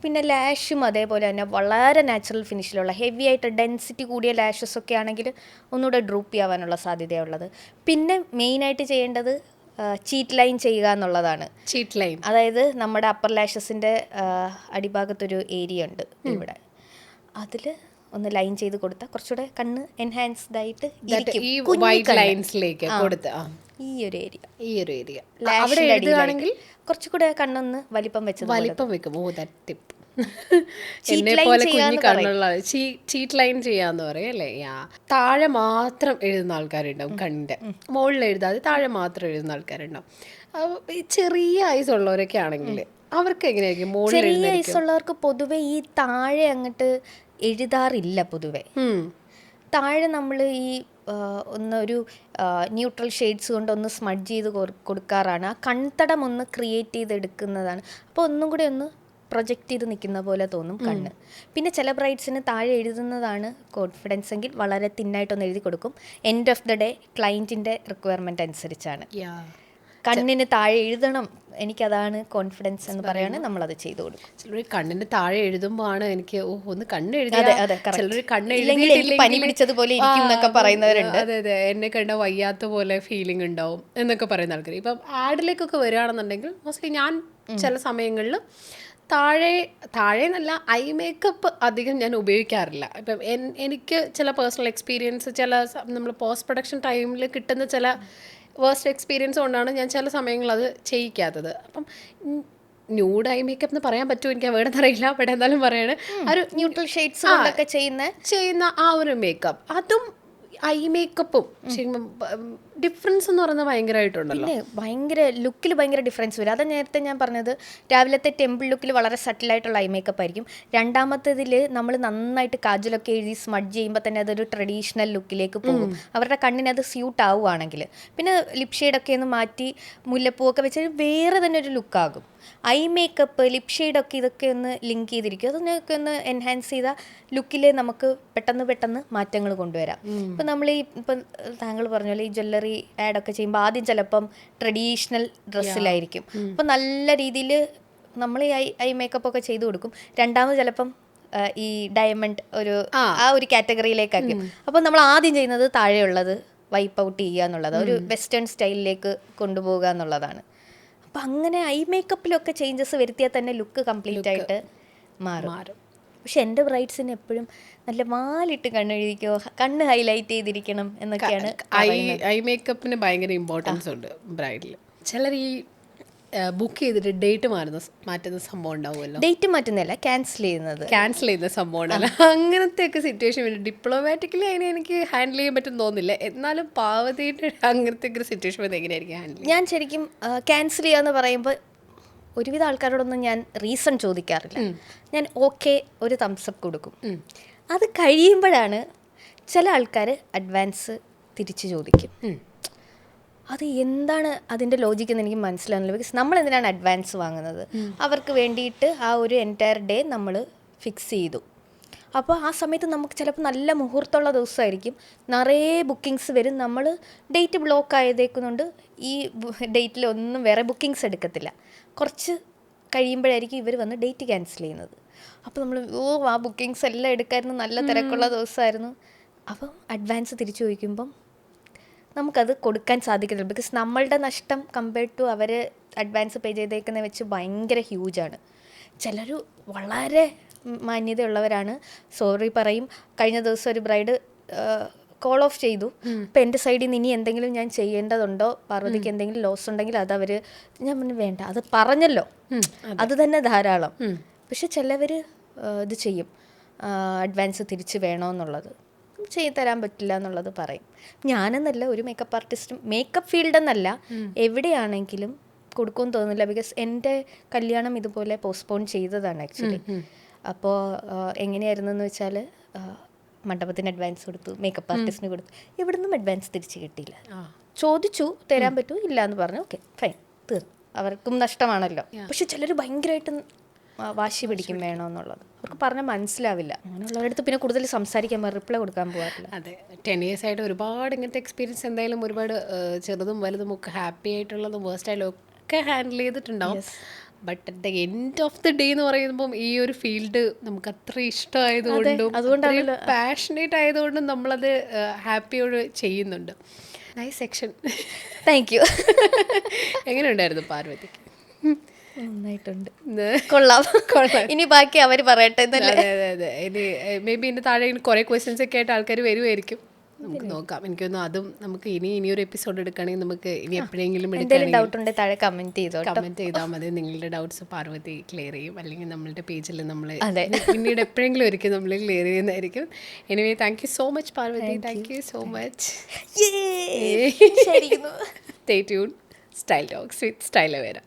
പിന്നെ ലാഷും അതേപോലെ തന്നെ വളരെ നാച്ചുറൽ ഫിനിഷിലുള്ള ഹെവി ആയിട്ട് ഡെൻസിറ്റി കൂടിയ ലാഷസ് ഒക്കെ ആണെങ്കിൽ ഒന്നുകൂടെ ഡ്രൂപ്പ് ചെയ്യാനുള്ള സാധ്യതയുള്ളത്. പിന്നെ മെയിനായിട്ട് ചെയ്യേണ്ടത് ചീറ്റ് ലൈൻ ചെയ്യുക എന്നുള്ളതാണ്. ചീറ്റ് ലൈൻ അതായത് നമ്മുടെ അപ്പർ ലാഷസിൻ്റെ അടിഭാഗത്തൊരു ഏരിയ ഉണ്ട് ഇവിടെ, അതിൽ ഒന്ന് ലൈൻ ചെയ്ത് കൊടുത്താൽ കുറച്ചുകൂടെ കണ്ണ് എൻഹാൻസ്ഡ് ആയിട്ട് ഈ ഒരു ഏരിയ ലാഷിൽ കുറച്ചുകൂടെ കണ്ണൊന്ന് വലിപ്പം വെക്കും. Oh that tip. എന്നെപ്പോലെ കുഞ്ഞി കണ്ണുള്ള ചീറ്റ് ലൈൻ ചെയ്യാന്ന് പറയല്ലേ. താഴെ മാത്രം എഴുതുന്ന ആൾക്കാരുണ്ടാവും, കണ്ണിന്റെ മുകളിൽ എഴുതാതെ താഴെ മാത്രം എഴുതുന്ന ആൾക്കാരുണ്ടാവും. ചെറിയ ഐസ് ഉള്ളവരൊക്കെ ആണെങ്കിൽ അവർക്ക് എങ്ങനെയായിരിക്കും? ചെറിയ ഐസ് ഉള്ളവർക്ക് പൊതുവെ ഈ താഴെ അങ്ങോട്ട് എഴുതാറില്ല. പൊതുവെ താഴെ നമ്മൾ ഈ ഒരു ന്യൂട്രൽ ഷെയ്ഡ്സ് കൊണ്ട് ഒന്ന് സ്മഡ്ജ് ചെയ്ത് കൊടുക്കാറാണ്. ആ കൺതടം ഒന്ന് ക്രിയേറ്റ് ചെയ്തെടുക്കുന്നതാണ്. അപ്പോൾ ഒന്നും കൂടി ഒന്ന് പ്രൊജക്റ്റ് ചെയ്ത് നിൽക്കുന്ന പോലെ തോന്നും കണ്ണ്. പിന്നെ ചില ബ്രൈഡ്സിന് താഴെ എഴുതുന്നതാണ് കോൺഫിഡൻസ് എങ്കിൽ വളരെ തിന്നായിട്ടൊന്ന് എഴുതി കൊടുക്കും. എൻഡ് ഓഫ് ദ ഡേ ക്ലയൻറ്റിൻ്റെ റിക്വയർമെൻറ്റ് അനുസരിച്ചാണ്. കണ്ണിന് താഴെ എഴുതണം, എനിക്കതാണ് കോൺഫിഡൻസ് എന്ന് പറയുകയാണെങ്കിൽ നമ്മളത് ചെയ്തു കൊടുക്കും. ചിലർ കണ്ണിന് താഴെ എഴുതുമ്പോൾ ആണ് എനിക്ക് ഒന്ന് കണ്ണ് എഴുതി, ചിലർ കണ്ണ് പനി പിടിച്ചതുപോലെ ഇരിക്കും എന്നൊക്കെ പറയുന്നവരുണ്ട്. അതെ, എന്നെ കണ്ട വയ്യാത്ത പോലെ ഫീലിംഗ് ഉണ്ടാവും എന്നൊക്കെ പറയുന്ന ആൾക്കാർ. ഇപ്പം ആഡിലേക്കൊക്കെ വരികയാണെന്നുണ്ടെങ്കിൽ മോസ്റ്റ്ലി ഞാൻ ചില സമയങ്ങളിൽ താഴെ എന്നല്ല, ഐ മേക്കപ്പ് അധികം ഞാൻ ഉപയോഗിക്കാറില്ല. ഇപ്പം എനിക്ക് ചില പേഴ്സണൽ എക്സ്പീരിയൻസ്, ചില നമ്മൾ പോസ്റ്റ് പ്രൊഡക്ഷൻ ടൈമിൽ കിട്ടുന്ന ചില വേഴ്സ്റ്റ് എക്സ്പീരിയൻസ് കൊണ്ടാണ് ഞാൻ ചില സമയങ്ങളിൽ അത് ചെയ്യിക്കാത്തത്. അപ്പം ന്യൂഡ് ഐ മേക്കപ്പ് എന്ന് പറയാൻ പറ്റുമോ എനിക്ക് വേണമെന്ന് അറിയില്ല, ബട്ട് എന്തായാലും പറയാണ്, ഒരു ന്യൂട്രൽ ഷെയ്ഡ്സ് കൊണ്ടൊക്കെ ചെയ്യുന്ന ആ ഒരു മേക്കപ്പ്, അതും ഐ മേക്കപ്പും ഡിഫറൻസ് എന്ന് പറയുന്നത് ഭയങ്കരമായിട്ടുണ്ടല്ലോ. പിന്നെ ഭയങ്കര ലുക്കിൽ ഭയങ്കര ഡിഫറൻസ് വരും. അതാ നേരത്തെ ഞാൻ പറഞ്ഞത്, രാവിലത്തെ ടെമ്പിൾ ലുക്കിൽ വളരെ സട്ടിലായിട്ടുള്ള ഐ മേക്കപ്പ് ആയിരിക്കും. രണ്ടാമത്തേതിൽ നമ്മൾ നന്നായിട്ട് കാജലൊക്കെ എഴുതി സ്മഡ്ജ് ചെയ്യുമ്പോൾ തന്നെ അതൊരു ട്രഡീഷണൽ ലുക്കിലേക്ക് പോകും, അവരുടെ കണ്ണിന് അത് സ്യൂട്ട് ആവുകയാണെങ്കിൽ. പിന്നെ ലിപ് ഷെയ്ഡൊക്കെ ഒന്ന് മാറ്റി മുല്ലപ്പൂവൊക്കെ വെച്ച് വേറെ തന്നെ ഒരു ലുക്കാകും. ഐ മേക്കപ്പ്, ലിപ് ഷെയ്ഡൊക്കെ ഇതൊക്കെ ഒന്ന് ലിങ്ക് ചെയ്തിരിക്കും. അതൊക്കെ ഒന്ന് എൻഹാൻസ് ചെയ്ത ലുക്കിൽ നമുക്ക് പെട്ടെന്ന് മാറ്റങ്ങൾ കൊണ്ടുവരാം. ഇപ്പം നമ്മൾ ഇപ്പം താങ്കൾ പറഞ്ഞ പോലെ ഈ ജ്വല്ലറി ആഡൊക്കെ ചെയ്യുമ്പോൾ ആദ്യം ചിലപ്പം ട്രഡീഷണൽ ഡ്രസ്സിലായിരിക്കും. അപ്പം നല്ല രീതിയിൽ നമ്മൾ ഈ ഐ മേക്കപ്പ് ഒക്കെ ചെയ്ത് കൊടുക്കും. രണ്ടാമത് ചിലപ്പം ഈ ഡയമണ്ട് ആ ഒരു കാറ്റഗറിയിലേക്കാക്കും. അപ്പം നമ്മൾ ആദ്യം ചെയ്യുന്നത് താഴെയുള്ളത് വൈപ്പ് ഔട്ട് ചെയ്യുക എന്നുള്ളത്, ഒരു വെസ്റ്റേൺ സ്റ്റൈലിലേക്ക് കൊണ്ടുപോകുക എന്നുള്ളതാണ്. അപ്പം അങ്ങനെ ഐ മേക്കപ്പിലൊക്കെ ചേഞ്ചസ് വരുത്തിയാൽ തന്നെ ലുക്ക് കംപ്ലീറ്റ് ആയിട്ട് മാറും. പക്ഷെ എൻ്റെ ബ്രൈഡ്സിന് എപ്പോഴും നല്ല മാലിട്ട് കണ്ണെഴുതിക്കോ, കണ്ണ് ഹൈലൈറ്റ് ചെയ്തിരിക്കണം എന്നൊക്കെയാണ്. ഐ മേക്കപ്പിന് ഭയങ്കര ഇമ്പോർട്ടൻസ് ഉണ്ട് ബ്രൈഡിൽ. ചിലർ ഈ ബുക്ക് ചെയ്തിട്ട് ഡേറ്റ് മാറ്റുന്ന സംഭവം ഉണ്ടാവുമല്ലോ. ഡേറ്റ് മാറ്റുന്നതല്ല, ക്യാൻസൽ ചെയ്യുന്ന സംഭവം ഉണ്ടല്ലോ. അങ്ങനത്തെ ഒക്കെ സിറ്റുവേഷൻ വരും. ഡിപ്ലോമാറ്റിക്കലി അതിനെ എനിക്ക് ഹാൻഡിൽ ചെയ്യാൻ പറ്റും തോന്നുന്നില്ല. എന്നാലും പാവതിയുടെ അങ്ങനത്തെ ഒരു സിറ്റുവേഷൻ വന്ന് എങ്ങനെയായിരിക്കും ഹാൻഡിൽ? ഞാൻ ശരിക്കും ക്യാൻസൽ ചെയ്യാന്ന് പറയുമ്പോൾ ഒരുവിധ ആൾക്കാരോടൊന്നും ഞാൻ റീസൺ ചോദിക്കാറില്ല. ഞാൻ ഓക്കെ ഒരു തംസപ്പ് കൊടുക്കും. അത് കഴിയുമ്പോഴാണ് ചില ആൾക്കാർ അഡ്വാൻസ് തിരിച്ച് ചോദിക്കും. അത് എന്താണ് അതിൻ്റെ ലോജിക്ക് എന്ന് എനിക്ക് മനസ്സിലാകുന്നില്ല. ബിക്കോസ് നമ്മൾ എന്തിനാണ് അഡ്വാൻസ് വാങ്ങുന്നത്? അവർക്ക് വേണ്ടിയിട്ട് ആ ഒരു എൻറ്റയർ ഡേ നമ്മൾ ഫിക്സ് ചെയ്തു. അപ്പോൾ ആ സമയത്ത് നമുക്ക് ചിലപ്പോൾ നല്ല മുഹൂർത്തമുള്ള ദിവസമായിരിക്കും, നിറയെ ബുക്കിങ്സ് വരും. നമ്മൾ ഡേറ്റ് ബ്ലോക്ക് ആയതേക്കുന്നുണ്ട് ഈ ഡേറ്റിലൊന്നും വേറെ ബുക്കിങ്സ് എടുക്കത്തില്ല. കുറച്ച് കഴിയുമ്പോഴായിരിക്കും ഇവർ വന്ന് ഡേറ്റ് ക്യാൻസൽ ചെയ്യുന്നത്. അപ്പോൾ നമ്മൾ ആ ബുക്കിങ്സ് എല്ലാം എടുക്കായിരുന്നു, നല്ല തിരക്കുള്ള ദിവസമായിരുന്നു. അപ്പം അഡ്വാൻസ് തിരിച്ചു ചോദിക്കുമ്പം നമുക്കത് കൊടുക്കാൻ സാധിക്കത്തില്ല. ബിക്കോസ് നമ്മളുടെ നഷ്ടം കമ്പയർഡ് ടു അവർ അഡ്വാൻസ് പേ ചെയ്തേക്കുന്ന വെച്ച് ഭയങ്കര ഹ്യൂജാണ്. ചിലർ വളരെ മാന്യതയുള്ളവരാണ്, സോറി പറയും. കഴിഞ്ഞ ദിവസം ഒരു ബ്രൈഡ് കോൾ ഓഫ് ചെയ്തു. അപ്പം എൻ്റെ സൈഡിൽ നിന്ന് ഇനി എന്തെങ്കിലും ഞാൻ ചെയ്യേണ്ടതുണ്ടോ, പാർവതിക്ക് എന്തെങ്കിലും ലോസ് ഉണ്ടെങ്കിൽ അതവർ, ഞാൻ പറഞ്ഞു വേണ്ട, അത് പറഞ്ഞല്ലോ, അത് തന്നെ ധാരാളം. പക്ഷെ ചിലവർ ഇത് ചെയ്യും, അഡ്വാൻസ് തിരിച്ച് വേണമെന്നുള്ളത് ചെയ്ത് തരാൻ പറ്റില്ല എന്നുള്ളത് പറയും. ഞാനെന്നല്ല, ഒരു മേക്കപ്പ് ആർട്ടിസ്റ്റും മേക്കപ്പ് ഫീൽഡെന്നല്ല എവിടെയാണെങ്കിലും കൊടുക്കുമെന്ന് തോന്നുന്നില്ല. ബിക്കോസ് എൻ്റെ കല്യാണം ഇതുപോലെ പോസ്റ്റ്പോൺ ചെയ്തതാണ് ആക്ച്വലി. അപ്പോൾ എങ്ങനെയായിരുന്നു എന്ന് വെച്ചാൽ മണ്ഡപത്തിന് അഡ്വാൻസ് കൊടുത്തു, മേക്കപ്പ് ആർട്ടിസ്റ്റിന് കൊടുത്തു, ഇവിടെ നിന്നും അഡ്വാൻസ് തിരിച്ച് കിട്ടിയില്ല. ചോദിച്ചു തരാൻ പറ്റുമോ, ഇല്ല എന്ന് പറഞ്ഞു. ഓക്കെ ഫൈൻ, തീർന്നു. അവർക്കും നഷ്ടമാണല്ലോ. പക്ഷെ ചിലർ ഭയങ്കരമായിട്ട് വാശി പിടിക്കും വേണമെന്നുള്ളത്. അവർക്ക് പറഞ്ഞാൽ മനസ്സിലാവില്ല. അങ്ങനെയുള്ളവരടുത്ത് പിന്നെ കൂടുതൽ സംസാരിക്കാൻ, റിപ്ലൈ കൊടുക്കാൻ പോകാറില്ല. അതെ, 10 years ആയിട്ട് ഒരുപാട് ഇങ്ങനത്തെ എക്സ്പീരിയൻസ് എന്തായാലും ഒരുപാട് ചെറുതും വലുതും ഒക്കെ ഹാപ്പി ആയിട്ടുള്ളതും വേസ്റ്റ് ആയാലും ഒക്കെ ഹാൻഡിൽ ചെയ്തിട്ടുണ്ടാവും. But at the end of the day എന്ന് പറയുമ്പം ഈ ഒരു ഫീൽഡ് നമുക്ക് അത്ര ഇഷ്ടമായതുകൊണ്ടും അതുകൊണ്ടാണ് പാഷനേറ്റ് ആയതുകൊണ്ടും നമ്മളത് ഹാപ്പിയോട് ചെയ്യുന്നുണ്ട്. Nice section. Thank you. എങ്ങനെയുണ്ടായിരുന്നു പാർവതിക്ക്? നന്നായിട്ടുണ്ട്, കൊള്ളാം. ഇനി ബാക്കി അവർ പറയട്ടെ. അതെ, ഇനി മേ ബി ഇതിൻ്റെ താഴെ കുറേ ക്വസ്റ്റ്യൻസ് ഒക്കെ ആയിട്ട് ആൾക്കാർ വരുമായിരിക്കും. നമുക്ക് നോക്കാം. എനിക്കൊന്നും അതും നമുക്ക് ഇനിയൊരു എപ്പിസോഡ് എടുക്കുകയാണെങ്കിൽ നമുക്ക് ഇനി എപ്പോഴെങ്കിലും ഡൗട്ട് ഉണ്ട് താഴെ കമന്റ് ചെയ്താൽ മതി. നിങ്ങളുടെ ഡൗട്ട്സ് പാർവതി ക്ലിയർ ചെയ്യും, അല്ലെങ്കിൽ നമ്മളുടെ പേജിൽ നമ്മൾ പിന്നീട് എപ്പോഴെങ്കിലും ഒരിക്കലും നമ്മൾ ക്ലിയർ ചെയ്യുന്നതായിരിക്കും. Anyway, thank you so much Parvathi. Thank you so much. Stay tuned. Style Talks with Stylovera.